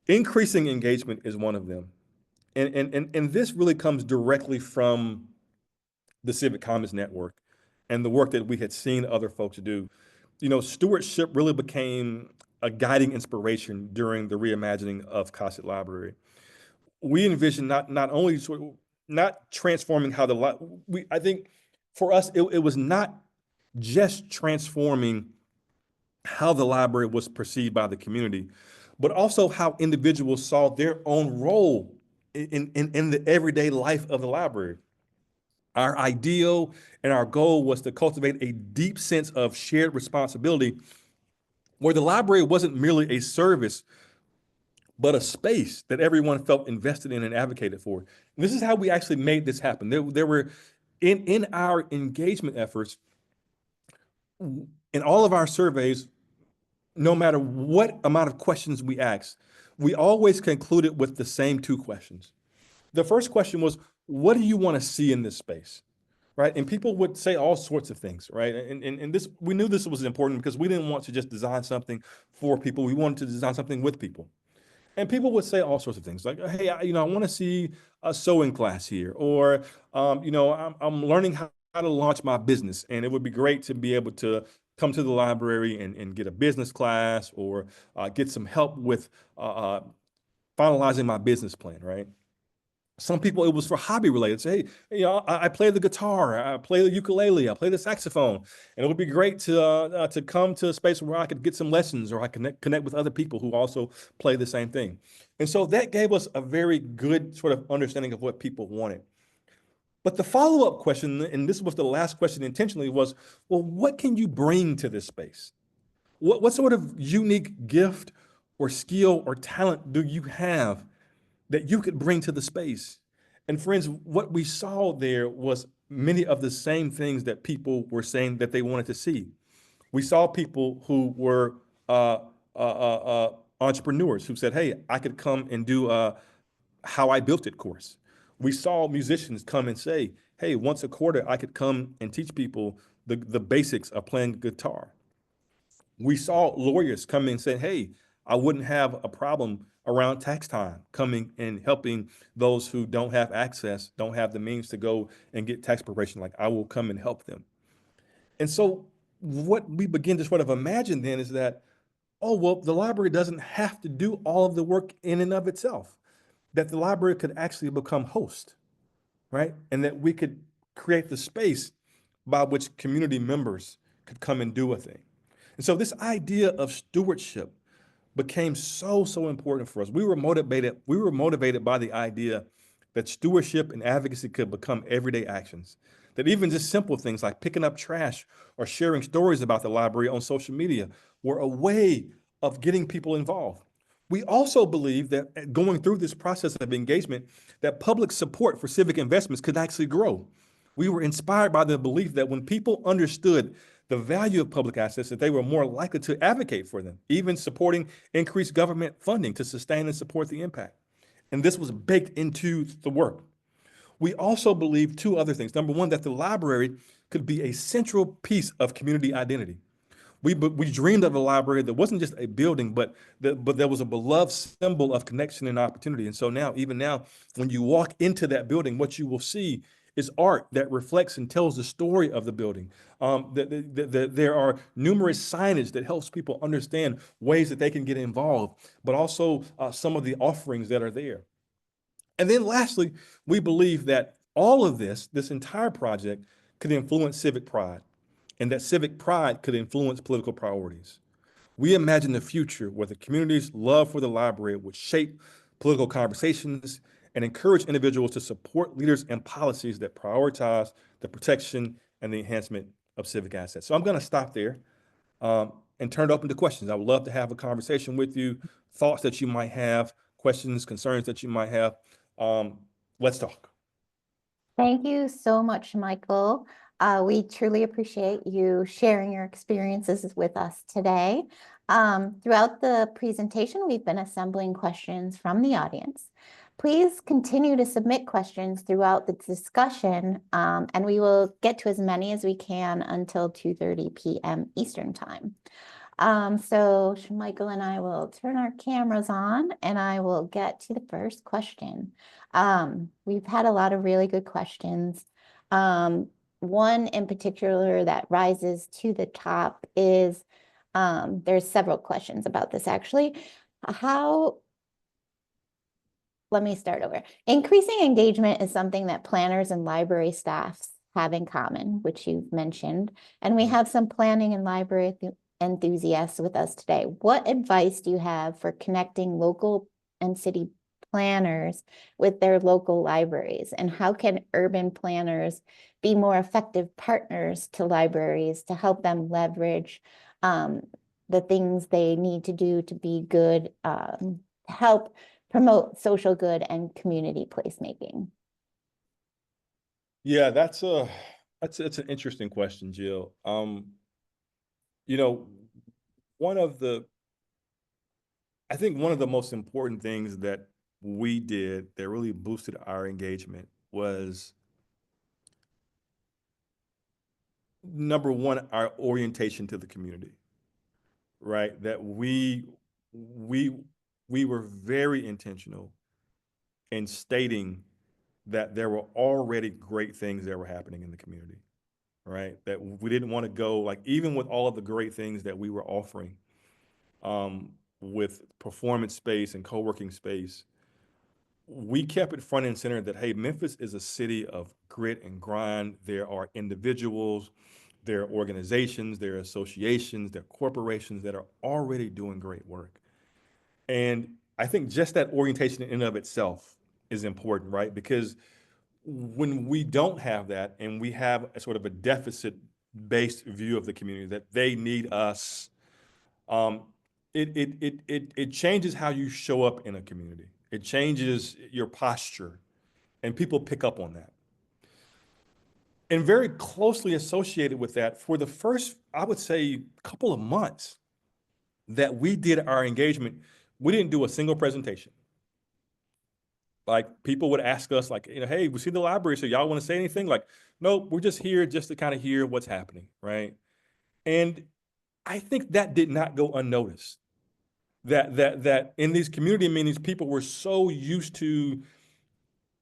increasing engagement is one of them. And this really comes directly from the Civic Commons Network and the work that we had seen other folks do. You know, stewardship really became a guiding inspiration during the reimagining of Cosset Library. We envisioned not only sort of not transforming how I think for us it was not just transforming how the library was perceived by the community, but also how individuals saw their own role in the everyday life of the library. Our ideal and our goal was to cultivate a deep sense of shared responsibility where the library wasn't merely a service, but a space that everyone felt invested in and advocated for. And this is how we actually made this happen. There were, in our engagement efforts, in all of our surveys, no matter what amount of questions we asked, we always concluded with the same two questions. The first question was, what do you want to see in this space? Right? And people would say all sorts of things, right? And this, we knew this was important because we didn't want to just design something for people. We wanted to design something with people. And people would say all sorts of things like, hey, I want to see a sewing class here, or, I'm learning how to launch my business. And it would be great to be able to come to the library and get a business class or get some help with finalizing my business plan, right? Some people, it was for hobby related. Say, hey, I play the guitar, I play the ukulele, I play the saxophone, and it would be great to come to a space where I could get some lessons or I connect with other people who also play the same thing. And so that gave us a very good sort of understanding of what people wanted. But the follow-up question, and this was the last question intentionally, was, well, what can you bring to this space? What sort of unique gift or skill or talent do you have that you could bring to the space? And friends, what we saw there was many of the same things that people were saying that they wanted to see. We saw people who were entrepreneurs who said, hey, I could come and do a How I Built It course. We saw musicians come and say, hey, once a quarter, I could come and teach people the basics of playing guitar. We saw lawyers come and say, hey, I wouldn't have a problem around tax time coming and helping those who don't have access, don't have the means to go and get tax preparation. Like, I will come and help them. And so what we begin to sort of imagine then is that, oh, well, the library doesn't have to do all of the work in and of itself, that the library could actually become host, right? And that we could create the space by which community members could come and do a thing. And so this idea of stewardship became so important for us. We were motivated by the idea that stewardship and advocacy could become everyday actions. That even just simple things like picking up trash or sharing stories about the library on social media were a way of getting people involved. We also believe that going through this process of engagement, that public support for civic investments could actually grow. We were inspired by the belief that when people understood the value of public assets, that they were more likely to advocate for them, even supporting increased government funding to sustain and support the impact. And this was baked into the work. We also believe two other things. Number one, that the library could be a central piece of community identity. We dreamed of a library that wasn't just a building, but there was a beloved symbol of connection and opportunity. And so now, even now, when you walk into that building, what you will see is art that reflects and tells the story of the building. There are numerous signage that helps people understand ways that they can get involved, but also some of the offerings that are there. And then lastly, we believe that all of this entire project could influence civic pride, and that civic pride could influence political priorities. We imagine the future where the community's love for the library would shape political conversations and encourage individuals to support leaders and policies that prioritize the protection and the enhancement of civic assets. So I'm going to stop there and turn it open to questions. I would love to have a conversation with you, thoughts that you might have, questions, concerns that you might have. Let's talk. Thank you so much, Michael. We truly appreciate you sharing your experiences with us today. Throughout the presentation, we've been assembling questions from the audience. Please continue to submit questions throughout the discussion, and we will get to as many as we can until 2:30 p.m. Eastern Time. So Michael and I will turn our cameras on and I will get to the first question. We've had a lot of really good questions. One in particular that rises to the top is, there's several questions about this actually. Let me start over. Increasing engagement is something that planners and library staffs have in common, which you've mentioned. And we have some planning and library enthusiasts with us today. What advice do you have for connecting local and city planners with their local libraries? And how can urban planners be more effective partners to libraries to help them leverage the things they need to do to be good, to help promote social good and community placemaking? Yeah, that's an interesting question, Jill. You know, I think one of the most important things that we did that really boosted our engagement was, number one, our orientation to the community, right? That we were very intentional in stating that there were already great things that were happening in the community, right? That we didn't want to go, like, even with all of the great things that we were offering, with performance space and co-working space, we kept it front and center that, hey, Memphis is a city of grit and grind. There are individuals, there are organizations, there are associations, there are corporations that are already doing great work. And I think just that orientation in and of itself is important, right? Because when we don't have that and we have a sort of a deficit-based view of the community, that they need us, it changes how you show up in a community. It changes your posture, and people pick up on that. And very closely associated with that, for the first, I would say, couple of months that we did our engagement, we didn't do a single presentation. Like, people would ask us, like, hey, we see the library, so y'all want to say anything? Like, nope, we're just here just to kind of hear what's happening, right? And I think that did not go unnoticed. That in these community meetings, people were so used to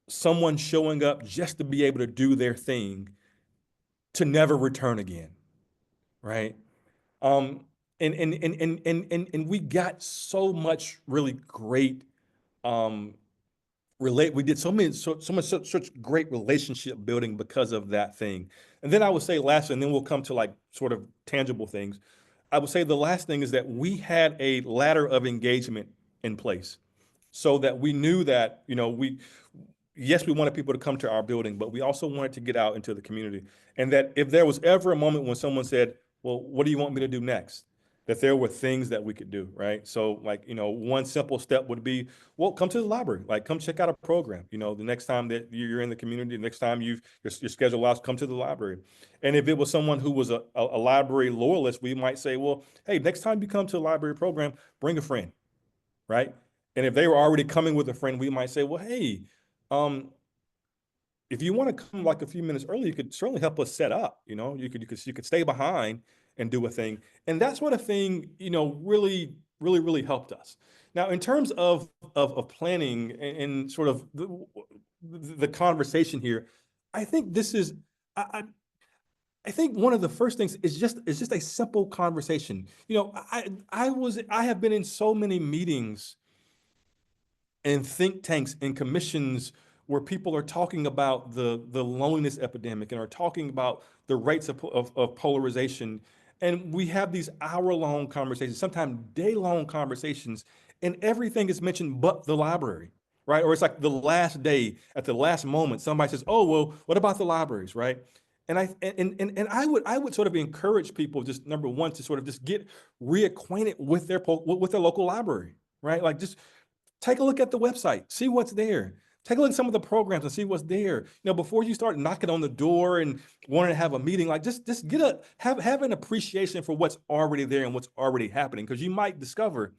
someone showing up just to be able to do their thing, to never return again, right? And we got so much really great we did so much such great relationship building because of that thing. And then I would say lastly, and then we'll come to like sort of tangible things. I would say the last thing is that we had a ladder of engagement in place, so that we knew that, yes, we wanted people to come to our building, but we also wanted to get out into the community. And that if there was ever a moment when someone said, well, what do you want me to do next? That there were things that we could do, right? So, like, one simple step would be, well, come to the library, like, come check out a program. The next time that you're in the community, the next time your schedule allows, come to the library. And if it was someone who was a library loyalist, we might say, well, hey, next time you come to a library program, bring a friend, right? And if they were already coming with a friend, we might say, well, hey, if you want to come like a few minutes early, you could certainly help us set up. You could stay behind and do a thing. And that sort of thing, really, really, really helped us. Now, in terms of planning and sort of the conversation here, I think this is, I, I, I think one of the first things is just a simple conversation. You know, I have been in so many meetings and think tanks and commissions where people are talking about the loneliness epidemic and are talking about the rates of polarization. And we have these hour-long conversations, sometimes day-long conversations, and everything is mentioned but the library, right? Or it's like the last day, at the last moment, somebody says, "Oh, well, what about the libraries?" Right? And I would sort of encourage people, just number one, to sort of just get reacquainted with with their local library, right? Like, just take a look at the website, see what's there. Take a look at some of the programs and see what's there. You know, before you start knocking on the door and wanting to have a meeting, like, just have an appreciation for what's already there and what's already happening. Because you might discover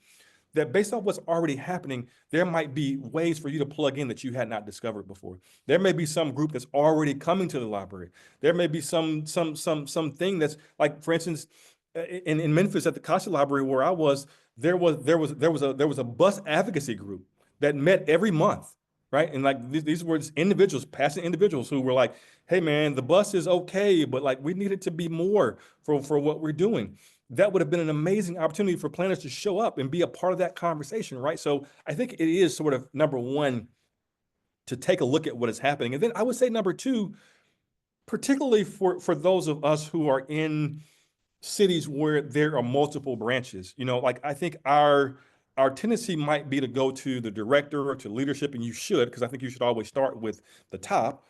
that based off what's already happening, there might be ways for you to plug in that you had not discovered before. There may be some group that's already coming to the library. There may be something that's, like, for instance, in Memphis at the Casa Library where I was, there was a bus advocacy group that met every month, right? And like these were just individuals, passing individuals who were like, "Hey man, the bus is okay, but like we need it to be more for what we're doing." That would have been an amazing opportunity for planners to show up and be a part of that conversation, right? So I think it is sort of number one, to take a look at what is happening. And then I would say number two, particularly for those of us who are in cities where there are multiple branches, you know, like I think our tendency might be to go to the director or to leadership, and you should, because I think you should always start with the top,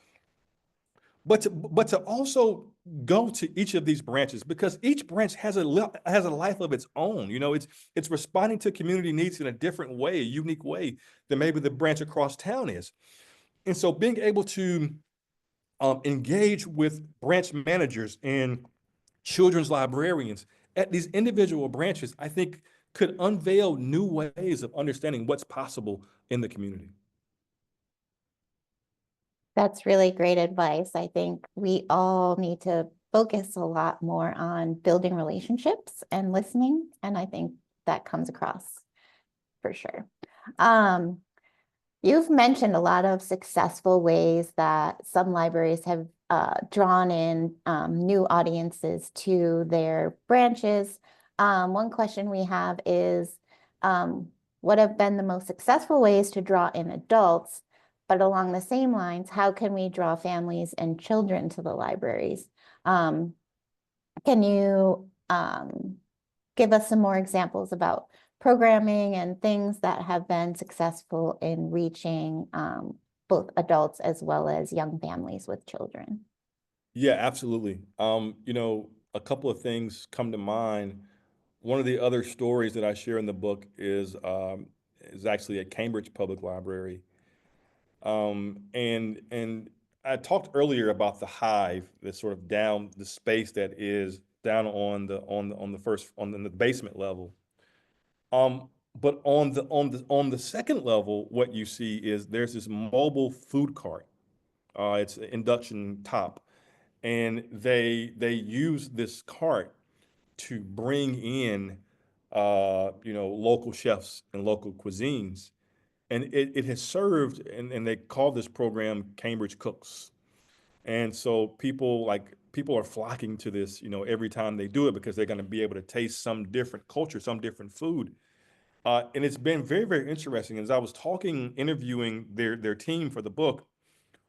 but to also go to each of these branches, because each branch has a life of its own. You know, it's responding to community needs in a different way, a unique way than maybe the branch across town is. And so being able to engage with branch managers and children's librarians at these individual branches, I think could unveil new ways of understanding what's possible in the community. That's really great advice. I think we all need to focus a lot more on building relationships and listening. And I think that comes across for sure. Um, You've mentioned a lot of successful ways that some libraries have drawn in new audiences to their branches. One question we have is, what have been the most successful ways to draw in adults? But along the same lines, how can we draw families and children to the libraries? Um, can you give us some more examples about programming and things that have been successful in reaching both adults as well as young families with children? Yeah, absolutely. You know, a couple of things come to mind. One of the other stories that I share in the book is actually at Cambridge Public Library. And I talked earlier about the hive, that's sort of down the space that is down on the first on the basement level. But on the second level, what you see is there's this mobile food cart. It's an induction top, and they use this cart to bring in you know, local chefs and local cuisines. And it has served, and they call this program Cambridge Cooks. And so people are flocking to this, you know, every time they do it, because they're going to be able to taste some different culture, some different food. And it's been very, very interesting. As I was interviewing their team for the book,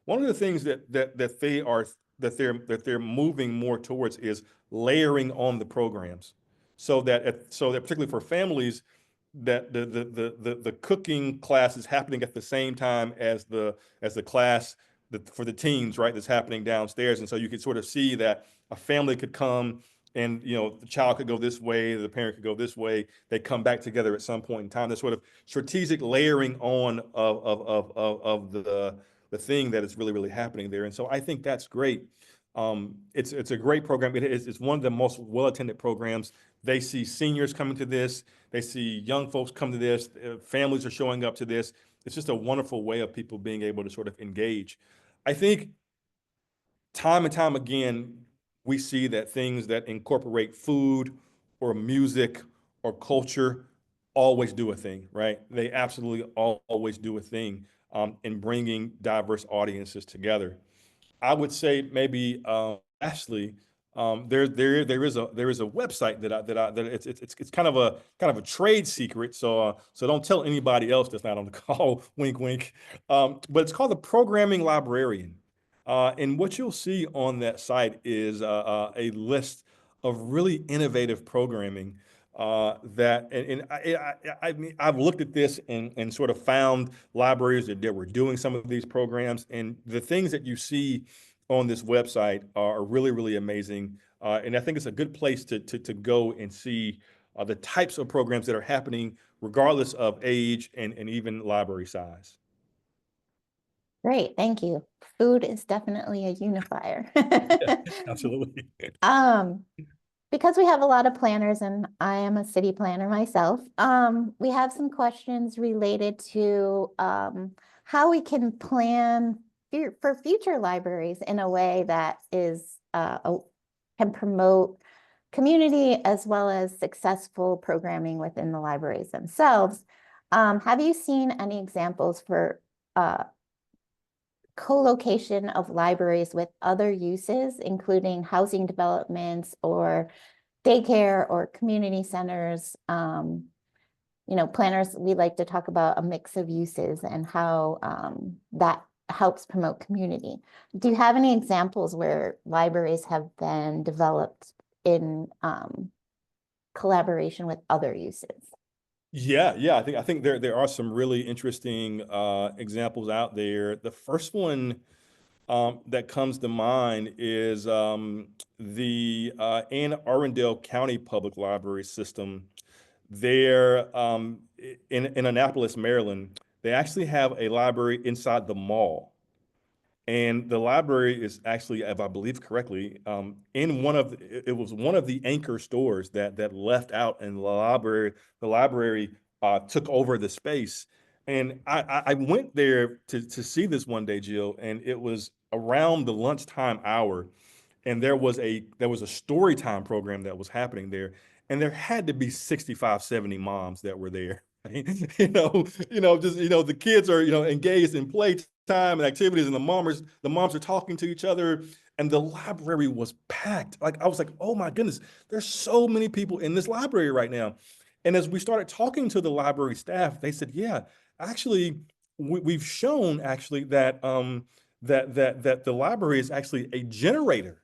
one of the things that they're moving more towards is layering on the programs, so that particularly for families, that the cooking class is happening at the same time as the class for the teens, right? That's happening downstairs, and so you could sort of see that a family could come, and you know, the child could go this way, the parent could go this way. They come back together at some point in time. This sort of strategic layering on of the thing that is really, really happening there. And so I think that's great. It's a great program. It's one of the most well-attended programs. They see seniors coming to this. They see young folks come to this. Families are showing up to this. It's just a wonderful way of people being able to sort of engage. I think time and time again, we see that things that incorporate food or music or culture always do a thing, right? They absolutely always do a thing in bringing diverse audiences together. I would say maybe Ashley, there is a website that it's kind of a trade secret. So don't tell anybody else that's not on the call. Wink, wink. But it's called the Programming Librarian. And what you'll see on that site is a list of really innovative programming that I mean I've looked at this and sort of found libraries that were doing some of these programs, and the things that you see on this website are really really amazing. And I think it's a good place to go and see the types of programs that are happening regardless of age and even library size. Great, thank you. Food is definitely a unifier. Yeah, absolutely. Um, because we have a lot of planners and I am a city planner myself, we have some questions related to how we can plan for future libraries in a way that is can promote community as well as successful programming within the libraries themselves. Have you seen any examples for co-location of libraries with other uses, including housing developments or daycare or community centers? Planners, we like to talk about a mix of uses and how that helps promote community. Do you have any examples where libraries have been developed in collaboration with other uses? Yeah. I think there are some really interesting examples out there. The first one that comes to mind is the Anne Arundel County Public Library System. They're in Annapolis, Maryland. They actually have a library inside the mall. And the library is actually, if I believe correctly, in it was one of the anchor stores that left out, and the library took over the space. And I went there to see this one day, Jill, and it was around the lunchtime hour, and there was a story time program that was happening there, and there had to be 65, 70 moms that were there. Right? The kids are engaged in playtime and activities, and the moms are talking to each other, and the library was packed. Like, I was like, oh my goodness, there's so many people in this library right now. And as we started talking to the library staff, they said, yeah, actually, we've shown actually that the library is actually a generator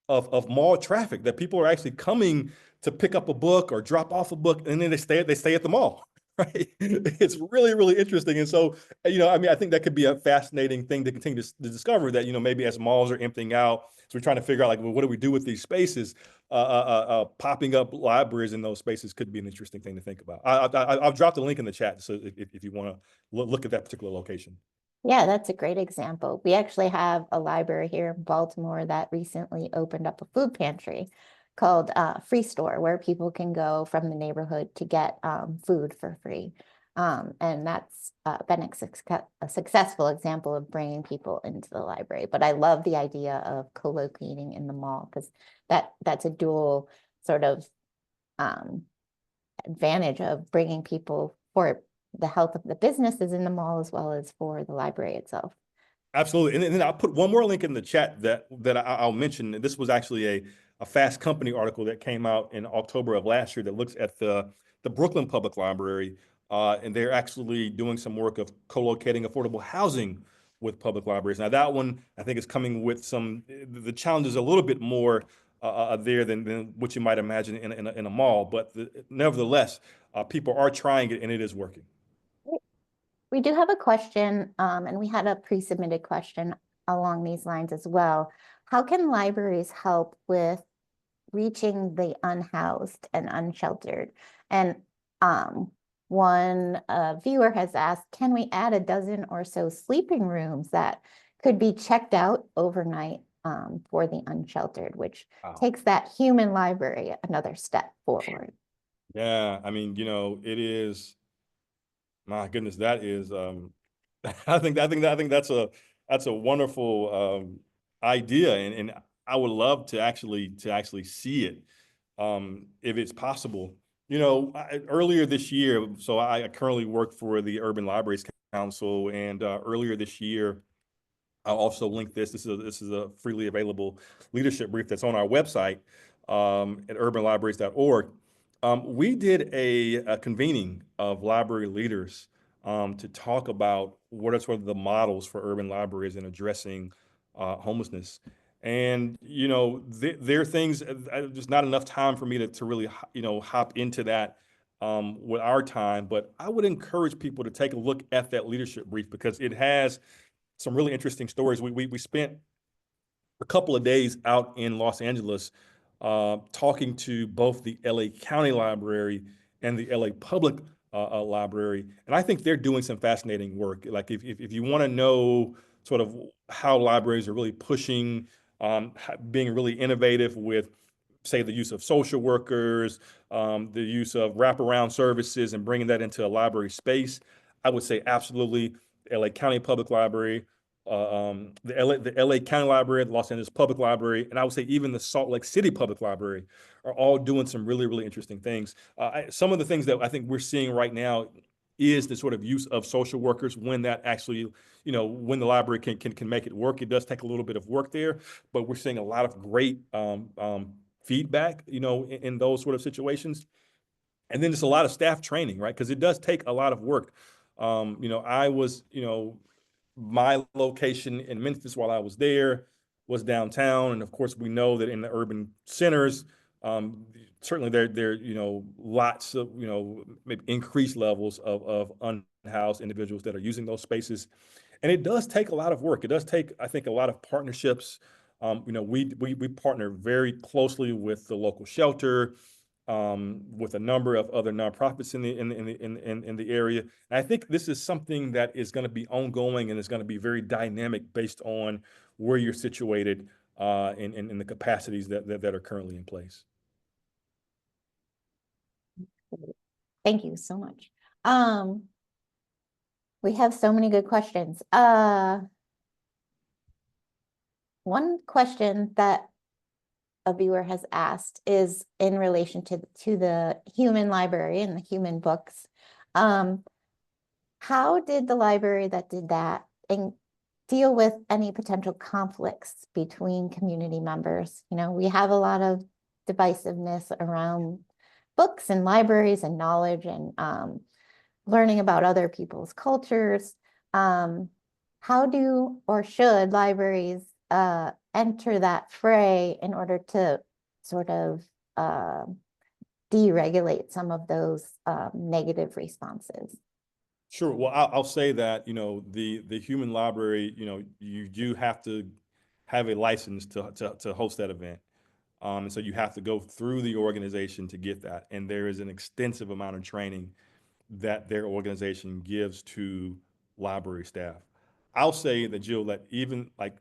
of mall traffic, that people are actually coming to pick up a book or drop off a book, and then they stay at the mall. Right. It's really, really interesting. And so, I mean, I think that could be a fascinating thing to continue to discover, that, maybe as malls are emptying out, so we're trying to figure out, like, well, what do we do with these spaces? Popping up libraries in those spaces could be an interesting thing to think about. I've dropped a link in the chat, so if you want to look at that particular location. Yeah, that's a great example. We actually have a library here in Baltimore that recently opened up a food pantry called Free Store, where people can go from the neighborhood to get food for free. And that's been a successful example of bringing people into the library. But I love the idea of co-locating in the mall, because that's a dual sort of um, advantage of bringing people for the health of the businesses in the mall as well as for the library itself. Absolutely. And then I'll put one more link in the chat that I'll mention. This was actually a Fast Company article that came out in October of last year that looks at the Brooklyn Public Library. And they're actually doing some work of co-locating affordable housing with public libraries. Now, that one, I think, is coming with the challenges a little bit more there than what you might imagine in a mall. But nevertheless, people are trying it, and it is working. We do have a question, and we had a pre-submitted question along these lines as well. How can libraries help with reaching the unhoused and unsheltered? And one viewer has asked, can we add a dozen or so sleeping rooms that could be checked out overnight for the unsheltered, which Wow. takes that human library another step forward? Yeah, I mean, it is. My goodness, that is I think that's a wonderful idea, and I would love to actually see it, if it's possible. Earlier this year, so I currently work for the Urban Libraries Council, and earlier this year I'll also link this. This is a freely available leadership brief that's on our website at urbanlibraries.org. We did a convening of library leaders to talk about what are sort of the models for urban libraries in addressing homelessness. And there are things. There's not enough time for me to really hop into that with our time. But I would encourage people to take a look at that leadership brief because it has some really interesting stories. We spent a couple of days out in Los Angeles talking to both the LA County Library and the LA Public Library. And I think they're doing some fascinating work. Like if you want to know sort of how libraries are really pushing, being really innovative with, say, the use of social workers, the use of wraparound services and bringing that into a library space, I would say absolutely LA County Public Library, the LA County Library, the Los Angeles Public Library, and I would say even the Salt Lake City Public Library are all doing some really, really interesting things. Some of the things that I think we're seeing right now is the sort of use of social workers when that actually, when the library can make it work. It does take a little bit of work there, but we're seeing a lot of great feedback, in those sort of situations. And then just a lot of staff training, right? Because it does take a lot of work. I was, my location in Memphis while I was there was downtown. And of course, we know that in the urban centers, certainly there, lots of, maybe increased levels of unhoused individuals that are using those spaces. And it does take a lot of work. It does take, I think, a lot of partnerships. We partner very closely with the local shelter, with a number of other nonprofits in the area. And I think this is something that is going to be ongoing and is going to be very dynamic based on where you're situated in the capacities that are currently in place. Thank you so much. We have so many good questions. One question that a viewer has asked is in relation to the human library and the human books. How did the library that did that and deal with any potential conflicts between community members? We have a lot of divisiveness around books and libraries and knowledge and learning about other people's cultures. How do or should libraries enter that fray in order to sort of deregulate some of those negative responses? Sure. Well, I'll say that, the human library, you do have to have a license to host that event. And so you have to go through the organization to get that. And there is an extensive amount of training that their organization gives to library staff. I'll say that, Jill, that even like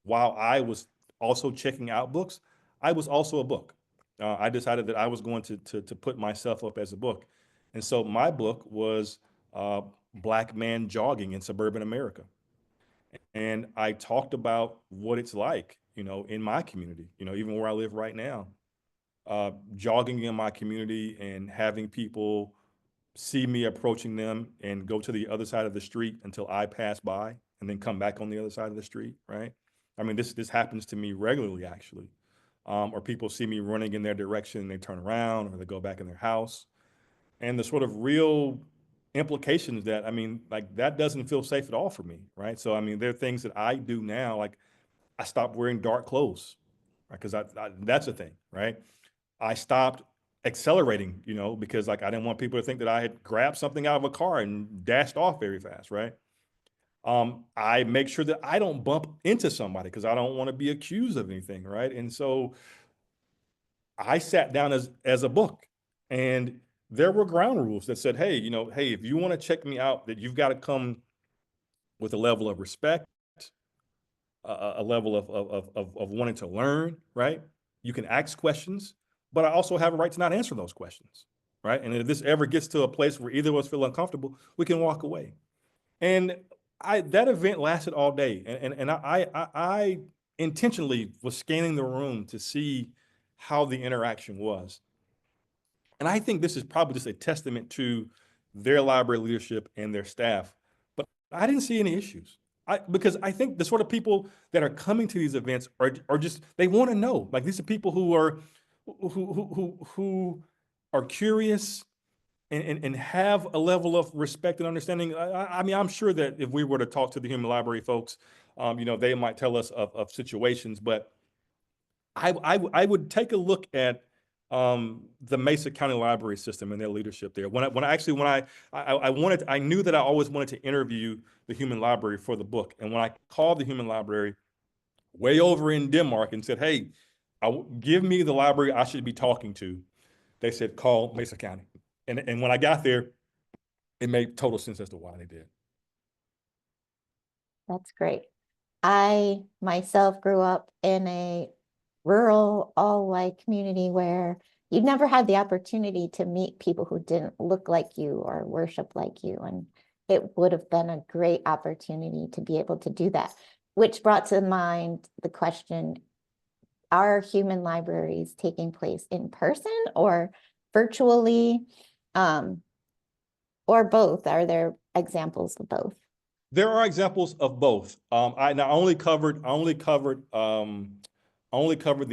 while I was also checking out books, I was also a book. I decided that I was going to put myself up as a book. And so my book was Black Man Jogging in Suburban America. And I talked about what it's like, in my community, even where I live right now, jogging in my community and having people see me approaching them and go to the other side of the street until I pass by and then come back on the other side of the street, right? I mean, this happens to me regularly, actually. Or people see me running in their direction and they turn around or they go back in their house. And the sort of real implications that, I mean, like that doesn't feel safe at all for me, right? So, I mean, there are things that I do now, like I stopped wearing dark clothes, right? Because that's a thing, right? I stopped accelerating, because like I didn't want people to think that I had grabbed something out of a car and dashed off very fast, right? I make sure that I don't bump into somebody because I don't want to be accused of anything, right? And so I sat down as a book, and there were ground rules that said, hey, hey, if you want to check me out, that you've got to come with a level of respect, a level of wanting to learn, right? You can ask questions, but I also have a right to not answer those questions, right? And if this ever gets to a place where either of us feel uncomfortable, we can walk away. And that event lasted all day, and I intentionally was scanning the room to see how the interaction was. And I think this is probably just a testament to their library leadership and their staff. But I didn't see any issues. because I think the sort of people that are coming to these events are just, they want to know. Like, these are people who are curious and have a level of respect and understanding. I mean, I'm sure that if we were to talk to the human library folks, they might tell us of situations, but I would take a look at the Mesa County Library System and their leadership there. I knew that I always wanted to interview the human library for the book. And when I called the human library way over in Denmark and said, hey, give me the library I should be talking to, they said, call Mesa County. And when I got there, it made total sense as to why they did. That's great. I myself grew up in a rural, all white community where you never had the opportunity to meet people who didn't look like you or worship like you. And it would have been a great opportunity to be able to do that, which brought to mind the question, are human libraries taking place in person or virtually, or both? Are there examples of both? There are examples of both. I only covered the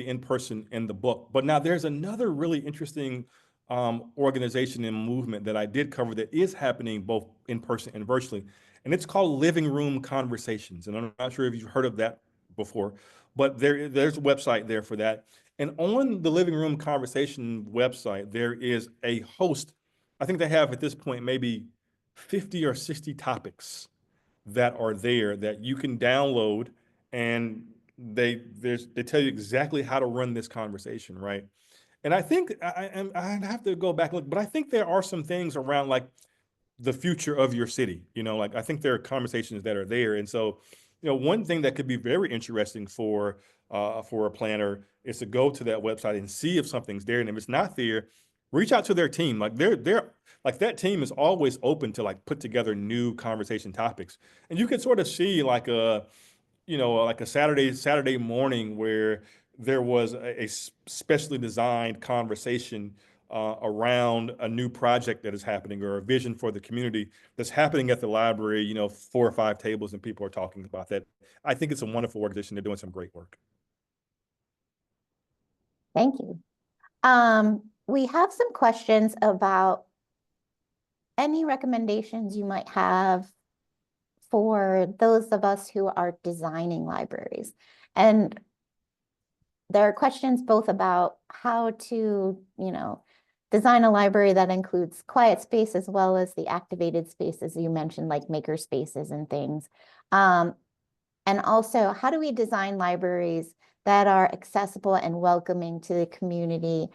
in-person in the book, but now there's another really interesting organization and movement that I did cover that is happening both in person and virtually, and it's called Living Room Conversations. And I'm not sure if you've heard of that before, but there's a website there for that. And on the Living Room Conversation website, there is a host. I think they have at this point maybe 50 or 60 topics that are there that you can download, and they tell you exactly how to run this conversation, right? And I think I have to go back and look, but I think there are some things around like the future of your city. Like, I think there are conversations that are there. And so, one thing that could be very interesting for a planner is to go to that website and see if something's there. And if it's not there, reach out to their team. Like, they're like, that team is always open to like put together new conversation topics. And you can sort of see like a Saturday morning where there was a specially designed conversation around a new project that is happening or a vision for the community that's happening at the library, 4 or 5 tables, and people are talking about that. I think it's a wonderful organization. They're doing some great work. Thank you. We have some questions about any recommendations you might have for those of us who are designing libraries. And there are questions both about how to, design a library that includes quiet space as well as the activated spaces you mentioned, like maker spaces and things. And also, how do we design libraries that are accessible and welcoming to the community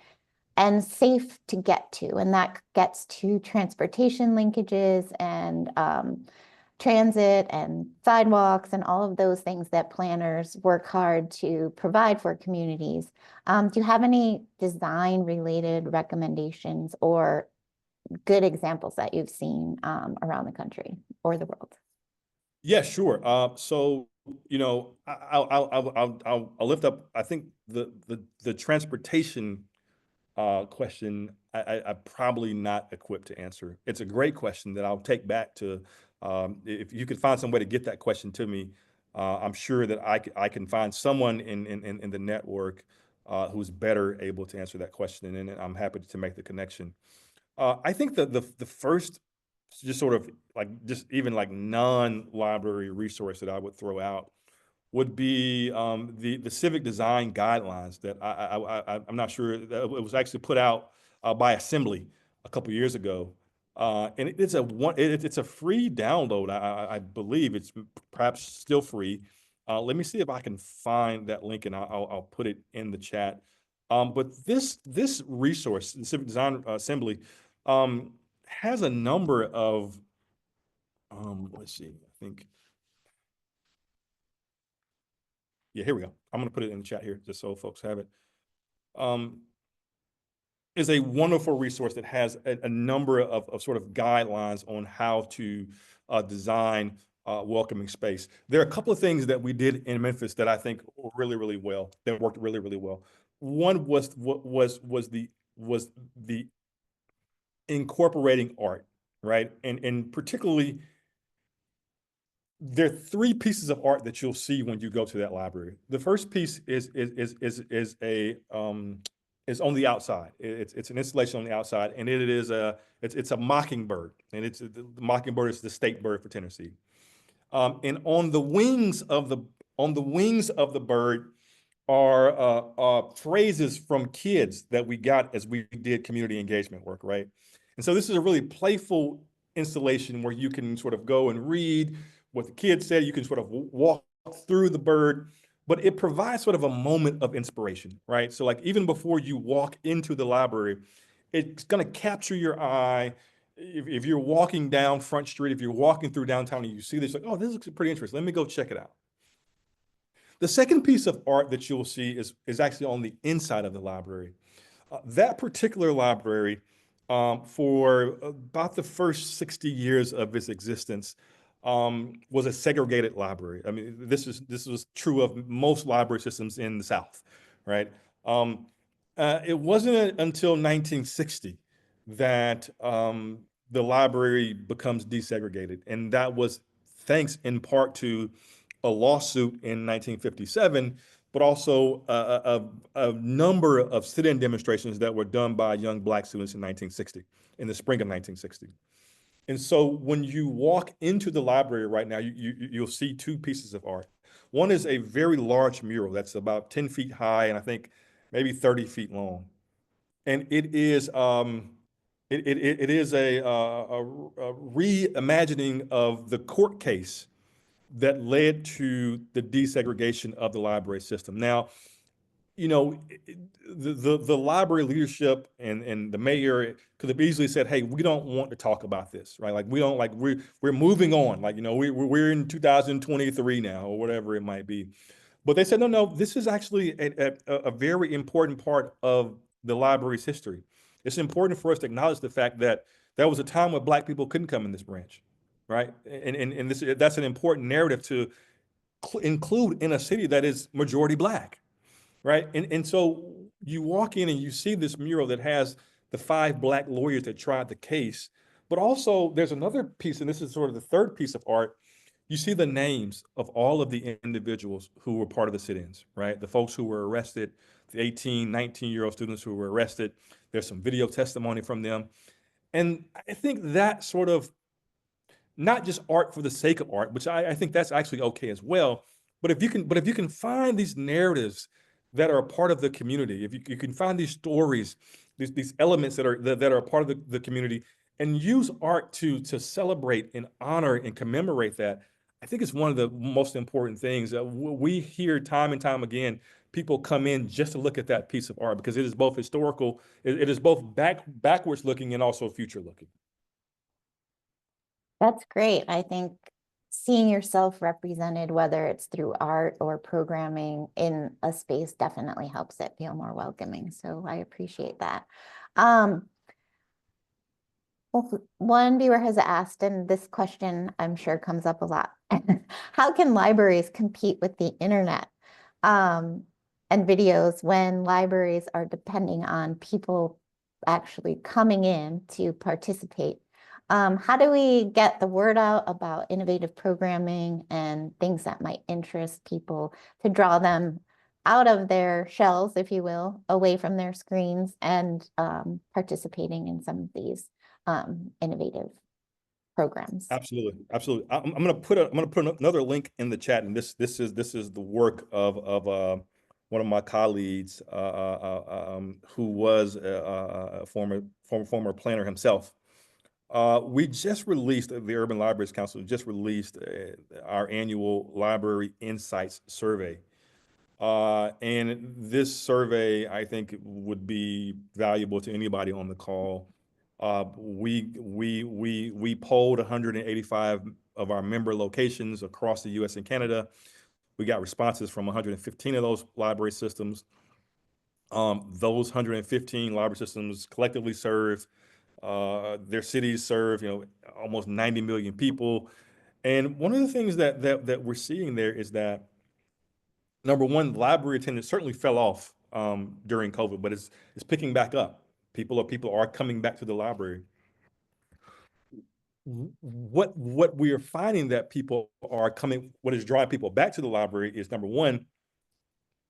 and safe to get to? And that gets to transportation linkages and transit and sidewalks and all of those things that planners work hard to provide for communities. Do you have any design related recommendations or good examples that you've seen around the country or the world? Yeah, sure. So, I'll lift up, I think the transportation question, I'm probably not equipped to answer. It's a great question that I'll take back to, if you could find some way to get that question to me, I'm sure that I can find someone in the network who's better able to answer that question, and then I'm happy to make the connection. I think that the first just sort of like just even like non-library resource that I would throw out would be the civic design guidelines that I'm not sure that it was actually put out by Assembly a couple years ago, and it's a free download. I believe it's perhaps still free. Let me see if I can find that link, and I'll put it in the chat. But this resource, the Civic Design Assembly, has a number of let's see, I think. Yeah, here we go. I'm going to put it in the chat here just so folks have it. Is a wonderful resource that has a number of sort of guidelines on how to design welcoming space. There are a couple of things that we did in Memphis that I think really, really well, that worked really, really well. One was the incorporating art, right? And particularly there are three pieces of art that you'll see when you go to that library. The first piece is on the outside. It's an installation on the outside, and it's a mockingbird, and the mockingbird is the state bird for Tennessee. And on the wings of the bird are phrases from kids that we got as we did community engagement work, right? And so this is a really playful installation where you can sort of go and read what the kids said. You can sort of walk through the bird, but it provides sort of a moment of inspiration, right? So like even before you walk into the library, it's going to capture your eye. If you're walking down Front Street, if you're walking through downtown and you see this, like, oh, this looks pretty interesting. Let me go check it out. The second piece of art that you'll see is actually on the inside of the library. That particular library, for about the first 60 years of its existence, was a segregated library. I mean, this was true of most library systems in the South, right? It wasn't until 1960 that the library becomes desegregated, and that was thanks in part to a lawsuit in 1957, but also a number of sit-in demonstrations that were done by young Black students in 1960, in the spring of 1960. And so when you walk into the library right now, you'll see two pieces of art. One is a very large mural that's about 10 feet high and I think maybe 30 feet long. And it is a reimagining of the court case that led to the desegregation of the library system. Now, you know, the library leadership and the mayor could have easily said, "Hey, we don't want to talk about this, right? Like we don't like we're moving on. Like, you know, we're in 2023 now or whatever it might be." But they said, no, this is actually a very important part of the library's history. It's important for us to acknowledge the fact that there was a time when Black people couldn't come in this branch, right? And that's an important narrative to include in a city that is majority Black, right? And so you walk in and you see this mural that has the 5 Black lawyers that tried the case, but also there's another piece, and this is sort of the third piece of art. You see the names of all of the individuals who were part of the sit-ins, right? The folks who were arrested, the 18, 19-year-old students who were arrested. There's some video testimony from them. And I think that sort of not just art for the sake of art, which I think that's actually okay as well. But if you can find these narratives that are a part of the community, if you can find these stories, these elements that are a part of the community, and use art to celebrate and honor and commemorate that, I think it's one of the most important things. We hear time and time again people come in just to look at that piece of art because it is both historical, it is both backwards looking and also future looking. That's great. I think seeing yourself represented, whether it's through art or programming in a space, definitely helps it feel more welcoming. So I appreciate that. Well, one viewer has asked, and this question I'm sure comes up a lot. How can libraries compete with the internet and videos when libraries are depending on people actually coming in to participate? How do we get the word out about innovative programming and things that might interest people to draw them out of their shells, if you will, away from their screens and participating in some of these innovative programs? Absolutely, absolutely. I'm gonna put another link in the chat, and this is the work of one of my colleagues who was a former planner himself. We just released, the Urban Libraries Council just released our annual Library Insights Survey. And this survey, I think, would be valuable to anybody on the call. We polled 185 of our member locations across the US and Canada. We got responses from 115 of those library systems. Those 115 library systems collectively serve, their cities serve, almost 90 million people. And one of the things that we're seeing there is that, number one, library attendance certainly fell off during COVID, but it's picking back up. People are coming back to the library. what we are finding that people are coming, what is drawing people back to the library is, number one,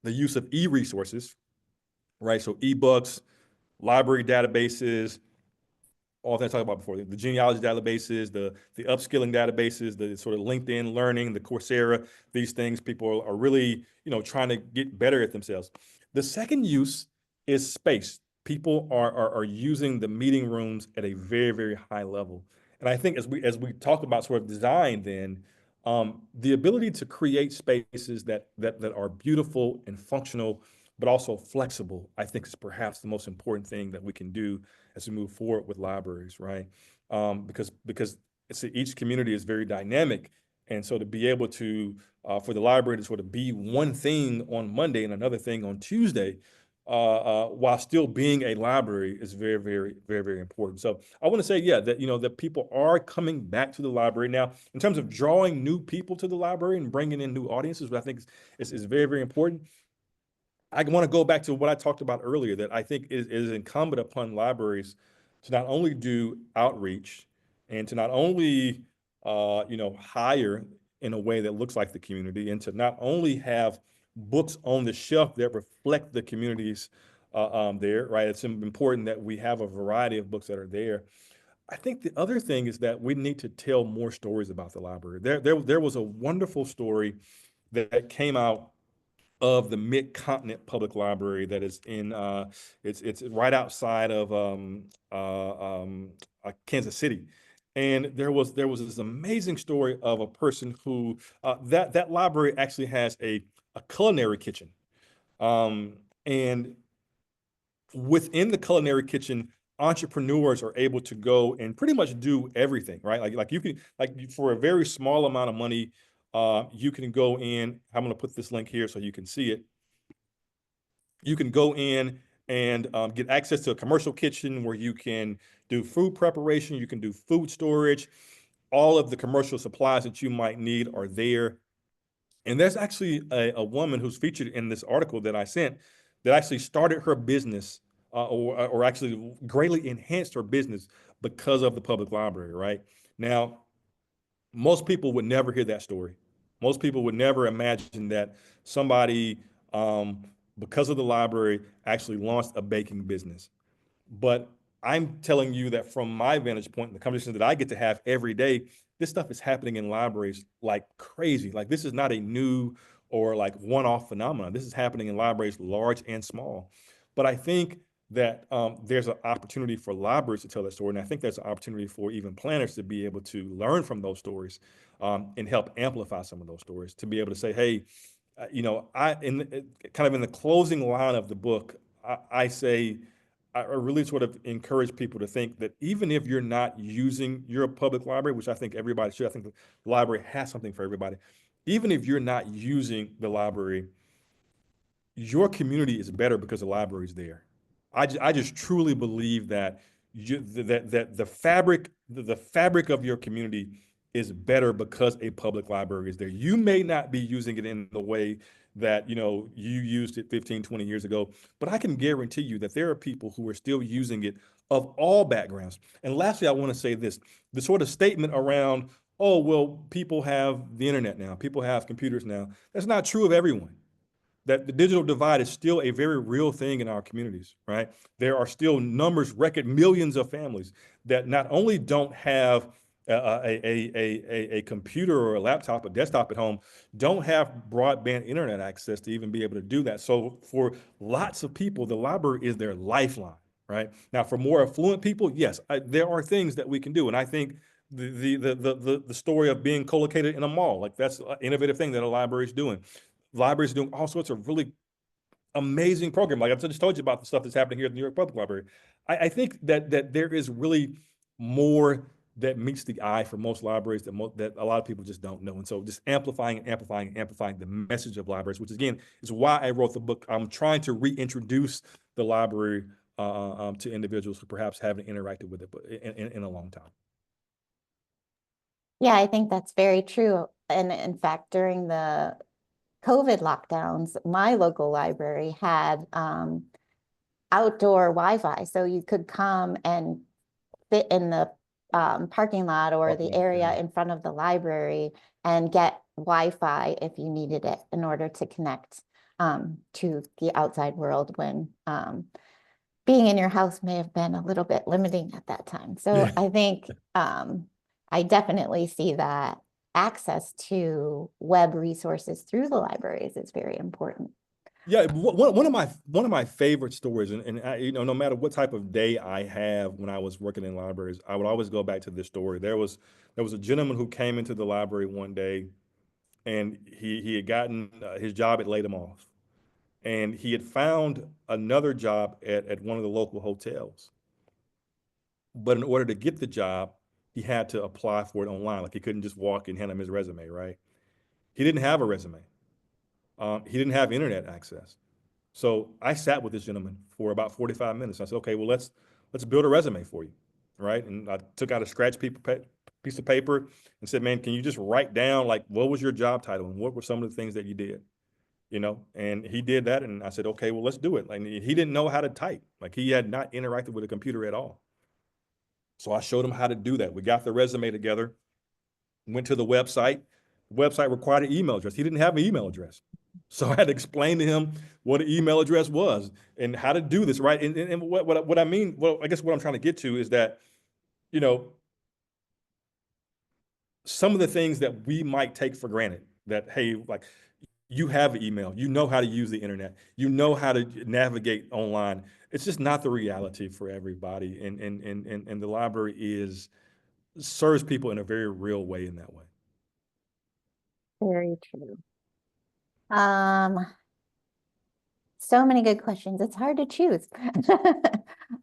the use of e-resources, right? So ebooks, library databases, all that I talked about before, the genealogy databases, the upskilling databases, the sort of LinkedIn Learning, the Coursera, these things, people are really, trying to get better at themselves. The second use is space. People are using the meeting rooms at a very, very high level. And I think as we talk about sort of design, then the ability to create spaces that are beautiful and functional, but also flexible, I think is perhaps the most important thing that we can do as we move forward with libraries, right? Because each community is very dynamic, and so to be able to for the library to sort of be one thing on Monday and another thing on Tuesday, while still being a library is very, very, very, very important. So I want to say, yeah, that that people are coming back to the library now. In terms of drawing new people to the library and bringing in new audiences, what I think is very, very important. I want to go back to what I talked about earlier, that I think is incumbent upon libraries to not only do outreach and to not only hire in a way that looks like the community, and to not only have books on the shelf that reflect the communities there, right? It's important that we have a variety of books that are there. I think the other thing is that we need to tell more stories about the library. There was a wonderful story that came out of the Mid-Continent Public Library that is in it's right outside of Kansas City. And there was this amazing story of a person who that library actually has a culinary kitchen. Um, and within the culinary kitchen, entrepreneurs are able to go and pretty much do everything, right? Like you can, for a very small amount of money, you can go in. I'm going to put this link here so you can see it. You can go in and get access to a commercial kitchen where you can do food preparation, you can do food storage. All of the commercial supplies that you might need are there. And there's actually a woman who's featured in this article that I sent that actually started her business or actually greatly enhanced her business because of the public library, right? Now, most people would never hear that story. Most people would never imagine that somebody, because of the library, actually launched a baking business. But I'm telling you that from my vantage point, the conversations that I get to have every day, this stuff is happening in libraries like crazy. Like, this is not a new or like one-off phenomenon. This is happening in libraries large and small. But I think that there's an opportunity for libraries to tell that story. And I think there's an opportunity for even planners to be able to learn from those stories and help amplify some of those stories, to be able to say, hey, kind of in the closing line of the book, I say, I really sort of encourage people to think that even if you're not using your public library, which I think everybody should, I think the library has something for everybody. Even if you're not using the library, your community is better because the library is there. I just truly believe that that the fabric of your community is better because a public library is there. You may not be using it in the way that you used it 15, 20 years ago, but I can guarantee you that there are people who are still using it of all backgrounds. And lastly, I want to say this, the sort of statement around, oh, well, people have the internet now, people have computers now. That's not true of everyone. That the digital divide is still a very real thing in our communities, right? There are still record millions of families that not only don't have a computer or a laptop, a desktop at home, don't have broadband internet access to even be able to do that. So for lots of people, the library is their lifeline, right? Now, for more affluent people, yes, there are things that we can do. And I think the story of being co-located in a mall, like that's an innovative thing that a library is doing. Libraries are doing all sorts of really amazing programs. Like I just told you about the stuff that's happening here at the New York Public Library. I think that there is really more that meets the eye for most libraries that a lot of people just don't know. And so just amplifying the message of libraries, which again is why I wrote the book. I'm trying to reintroduce the library to individuals who perhaps haven't interacted with it in a long time. Yeah, I think that's very true. And in fact, during the COVID lockdowns, my local library had outdoor Wi-Fi. So you could come and sit in the parking lot or the Parking lot, area yeah. in front of the library and get Wi-Fi if you needed it in order to connect to the outside world when being in your house may have been a little bit limiting at that time. So Yeah. I think I definitely see that access to web resources through the libraries is very important. Yeah, one of my favorite stories, and I, no matter what type of day I have when I was working in libraries, I would always go back to this story. There was a gentleman who came into the library one day, and he had gotten his job had laid him off, and he had found another job at one of the local hotels. But in order to get the job, he had to apply for it online. Like he couldn't just walk and hand him his resume, right? He didn't have a resume. He didn't have internet access. So I sat with this gentleman for about 45 minutes. I said, okay, well, let's build a resume for you, right? And I took out a piece of paper and said, man, can you just write down like what was your job title and what were some of the things that you did, And he did that, and I said, okay, well, let's do it. Like he didn't know how to type, like he had not interacted with a computer at all. So I showed him how to do that. We got the resume together, went to the website. The website required an email address. He didn't have an email address. So I had to explain to him what an email address was and how to do this, right? And what I mean, well, I guess what I'm trying to get to is that, you know, some of the things that we might take for granted that, hey, like you have an email, you know how to use the internet, you know how to navigate online. It's just not the reality for everybody. And the library serves people in a very real way in that way. Very true. Um, so many good questions. It's hard to choose.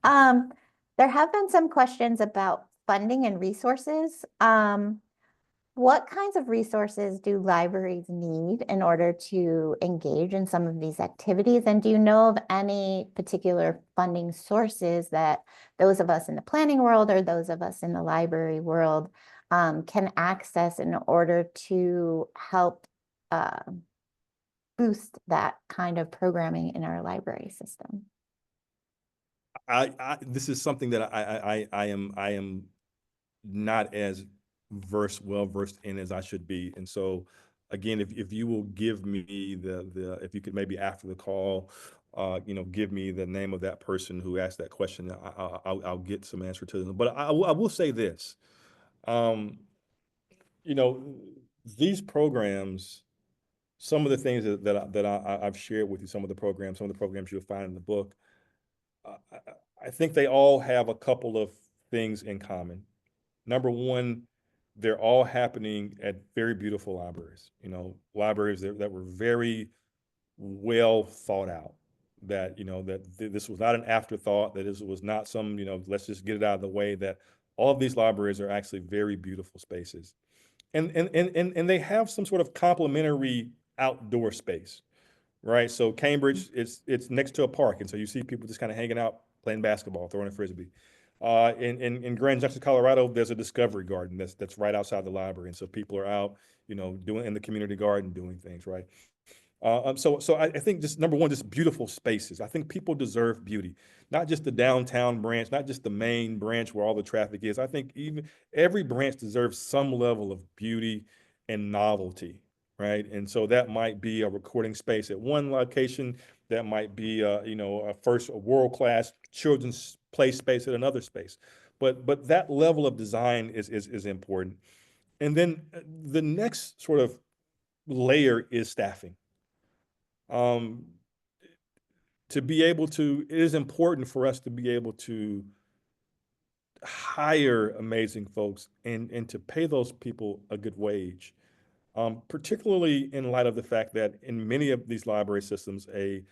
Um, there have been some questions about funding and resources. What kinds of resources do libraries need in order to engage in some of these activities? And do you know of any particular funding sources that those of us in the planning world or those of us in the library world can access in order to help boost that kind of programming in our library system? This is something that I am not as well versed in as I should be. And so again, if you will give me if you could maybe after the call, give me the name of that person who asked that question, I'll get some answer to them. But I will say this, um, you know, these programs, some of the things I've shared with you, some of the programs you'll find in the book, I, I think they all have a couple of things in common. Number one, they're all happening at very beautiful libraries, libraries that were very well thought out. That, this was not an afterthought, that this was not some, let's just get it out of the way, that all of these libraries are actually very beautiful spaces. And they have some sort of complementary outdoor space, right? So Cambridge, it's next to a park, and so you see people just kind of hanging out, playing basketball, throwing a frisbee. In Grand Junction, Colorado, there's a Discovery Garden that's right outside the library, and so people are out, doing in the community garden, doing things, right? So I think just number one, just beautiful spaces. I think people deserve beauty, not just the downtown branch, not just the main branch where all the traffic is. I think even every branch deserves some level of beauty and novelty, right? And so that might be a recording space at one location. That might be, a world-class children's play space at another space. But that level of design is important. And then the next sort of layer is staffing. Um, it is important for us to be able to hire amazing folks and to pay those people a good wage, particularly in light of the fact that in many of these library systems, a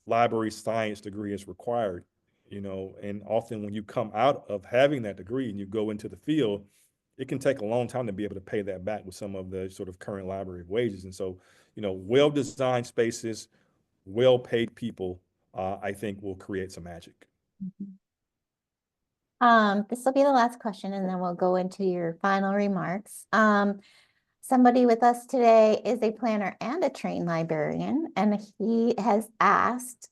library science degree is required, and often when you come out of having that degree and you go into the field, it can take a long time to be able to pay that back with some of the sort of current library wages. And so, well-designed spaces, well-paid people, I think will create some magic. This will be the last question, and then we'll go into your final remarks. Somebody with us today is a planner and a trained librarian, and he has asked,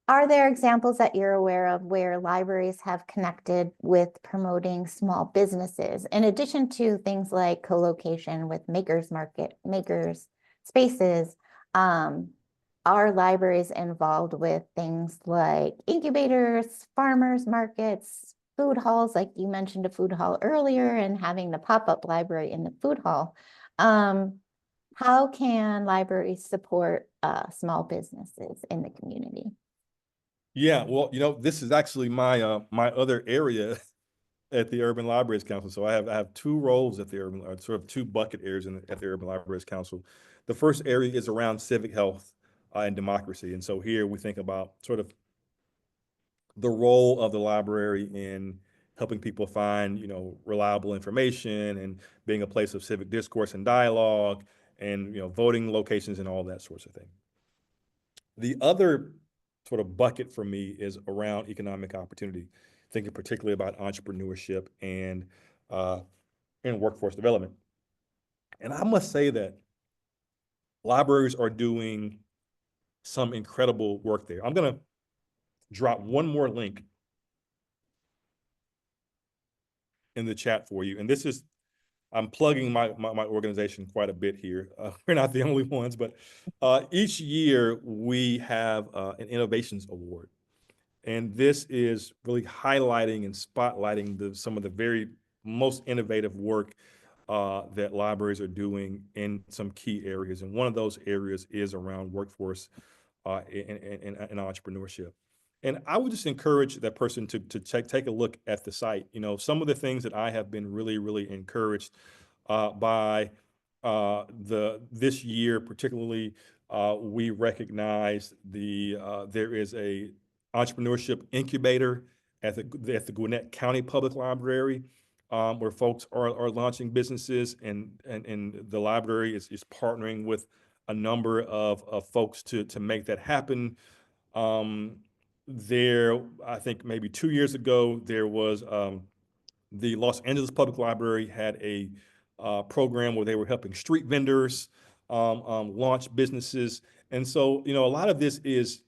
Are there examples that you're aware of where libraries have connected with promoting small businesses, in addition to things like co-location with makers market, makers spaces? Are libraries involved with things like incubators, farmers markets, food halls, like you mentioned a food hall earlier, and having the pop-up library in the food hall? How can libraries support small businesses in the community? Yeah, well, this is actually my other area at the Urban Libraries Council. So I have two roles at the urban, or sort of two bucket areas at the Urban Libraries Council. The first area is around civic health and democracy, and so here we think about sort of the role of the library in helping people find reliable information and being a place of civic discourse and dialogue, and voting locations and all that sorts of thing. The other sort of bucket for me is around economic opportunity, thinking particularly about entrepreneurship uh, and workforce development. And I must say that libraries are doing some incredible work there. I'm going to drop one more link in the chat for you. And I'm plugging my organization quite a bit here. We're not the only ones, but each year we have an innovations award. And this is really highlighting and spotlighting some of the very most innovative work that libraries are doing in some key areas. And one of those areas is around workforce and entrepreneurship. And I would just encourage that person to take a look at the site. Some of the things that I have been really, really encouraged by this year, particularly, we recognize there is a entrepreneurship incubator at the Gwinnett County Public Library, where folks are launching businesses, and the library is partnering with a number of folks to make that happen. I think maybe 2 years ago, there was the Los Angeles Public Library had a program where they were helping street vendors launch businesses. And so, a lot of this is,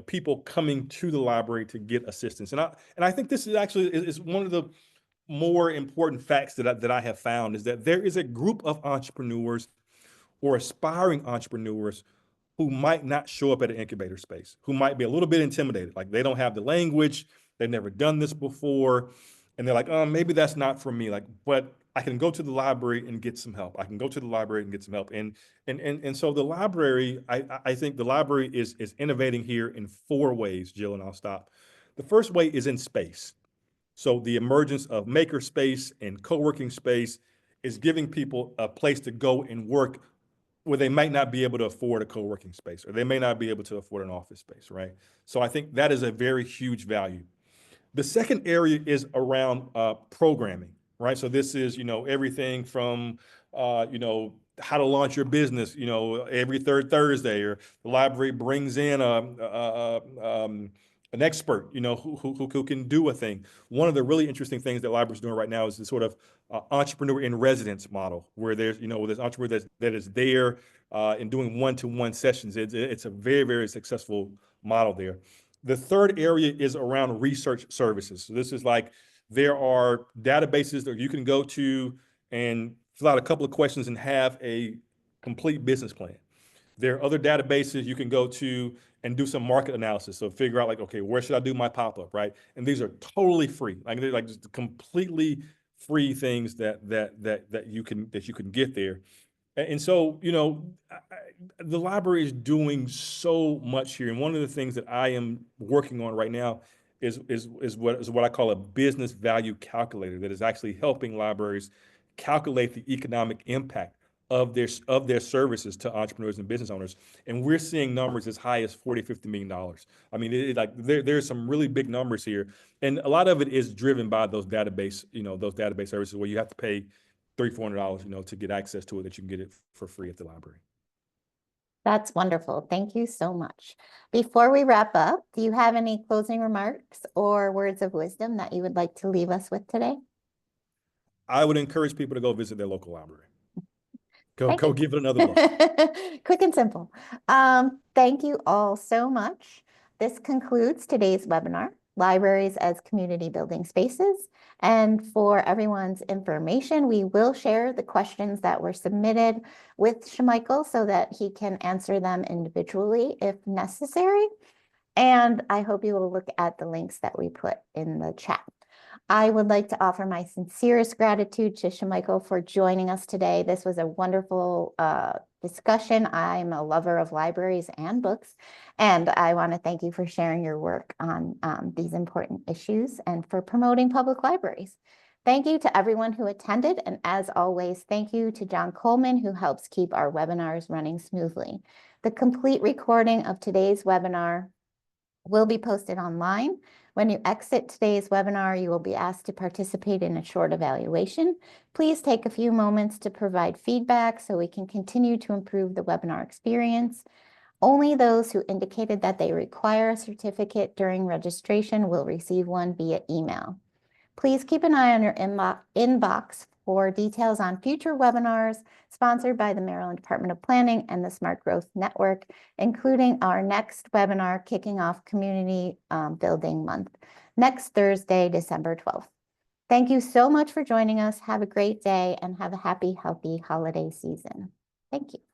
people coming to the library to get assistance. And I think this is actually is one of the more important facts that I have found, is that there is a group of entrepreneurs or aspiring entrepreneurs who might not show up at an incubator space, who might be a little bit intimidated, like they don't have the language, they've never done this before, and they're like, oh, maybe that's not for me. Like, but I can go to the library and get some help. I can go to the library and get some help. And so the library, I think the library is innovating here in four ways, Jill, and I'll stop. The first way is in space. So the emergence of maker space and co-working space is giving people a place to go and work where they might not be able to afford a co-working space, or they may not be able to afford an office space, right? So I think that is a very huge value. The second area is around programming, right? So this is, everything from, how to launch your business, every third Thursday, or the library brings in an expert, who can do a thing. One of the really interesting things that libraries are doing right now is this sort of entrepreneur in residence model, where there's entrepreneur that is there and doing one-to-one sessions. It's a very, very successful model there. The third area is around research services. So this is like, there are databases that you can go to and fill out a couple of questions and have a complete business plan. There are other databases you can go to and do some market analysis. So figure out, like, okay, where should I do my pop-up, right? And these are totally free. Like, they're like just completely free things that you can get there. And so, the library is doing so much here. And one of the things that I am working on right now is what I call a business value calculator, that is actually helping libraries calculate the economic impact of their services to entrepreneurs and business owners. And we're seeing numbers as high as $40-50 million. I mean, there's some really big numbers here. And a lot of it is driven by those database services, where you have to pay $300-400, to get access to it, that you can get it for free at the library. That's wonderful. Thank you so much. Before we wrap up, do you have any closing remarks or words of wisdom that you would like to leave us with today? I would encourage people to go visit their local library. Go Thank you. give it another look. Quick and simple. Thank you all so much. This concludes today's webinar, Libraries as Community Building Spaces. And for everyone's information, we will share the questions that were submitted with Shamichael so that he can answer them individually if necessary. And I hope you will look at the links that we put in the chat. I would like to offer my sincerest gratitude to Shamichael for joining us today. This was a wonderful discussion. I'm a lover of libraries and books, and I want to thank you for sharing your work on these important issues and for promoting public libraries. Thank you to everyone who attended, and as always, thank you to John Coleman, who helps keep our webinars running smoothly. The complete recording of today's webinar will be posted online. When you exit today's webinar, you will be asked to participate in a short evaluation. Please take a few moments to provide feedback so we can continue to improve the webinar experience. Only those who indicated that they require a certificate during registration will receive one via email. Please keep an eye on your inbox for details on future webinars sponsored by the Maryland Department of Planning and the Smart Growth Network, including our next webinar kicking off Community Building Month next Thursday, December 12th. Thank you so much for joining us. Have a great day and have a happy, healthy holiday season. Thank you.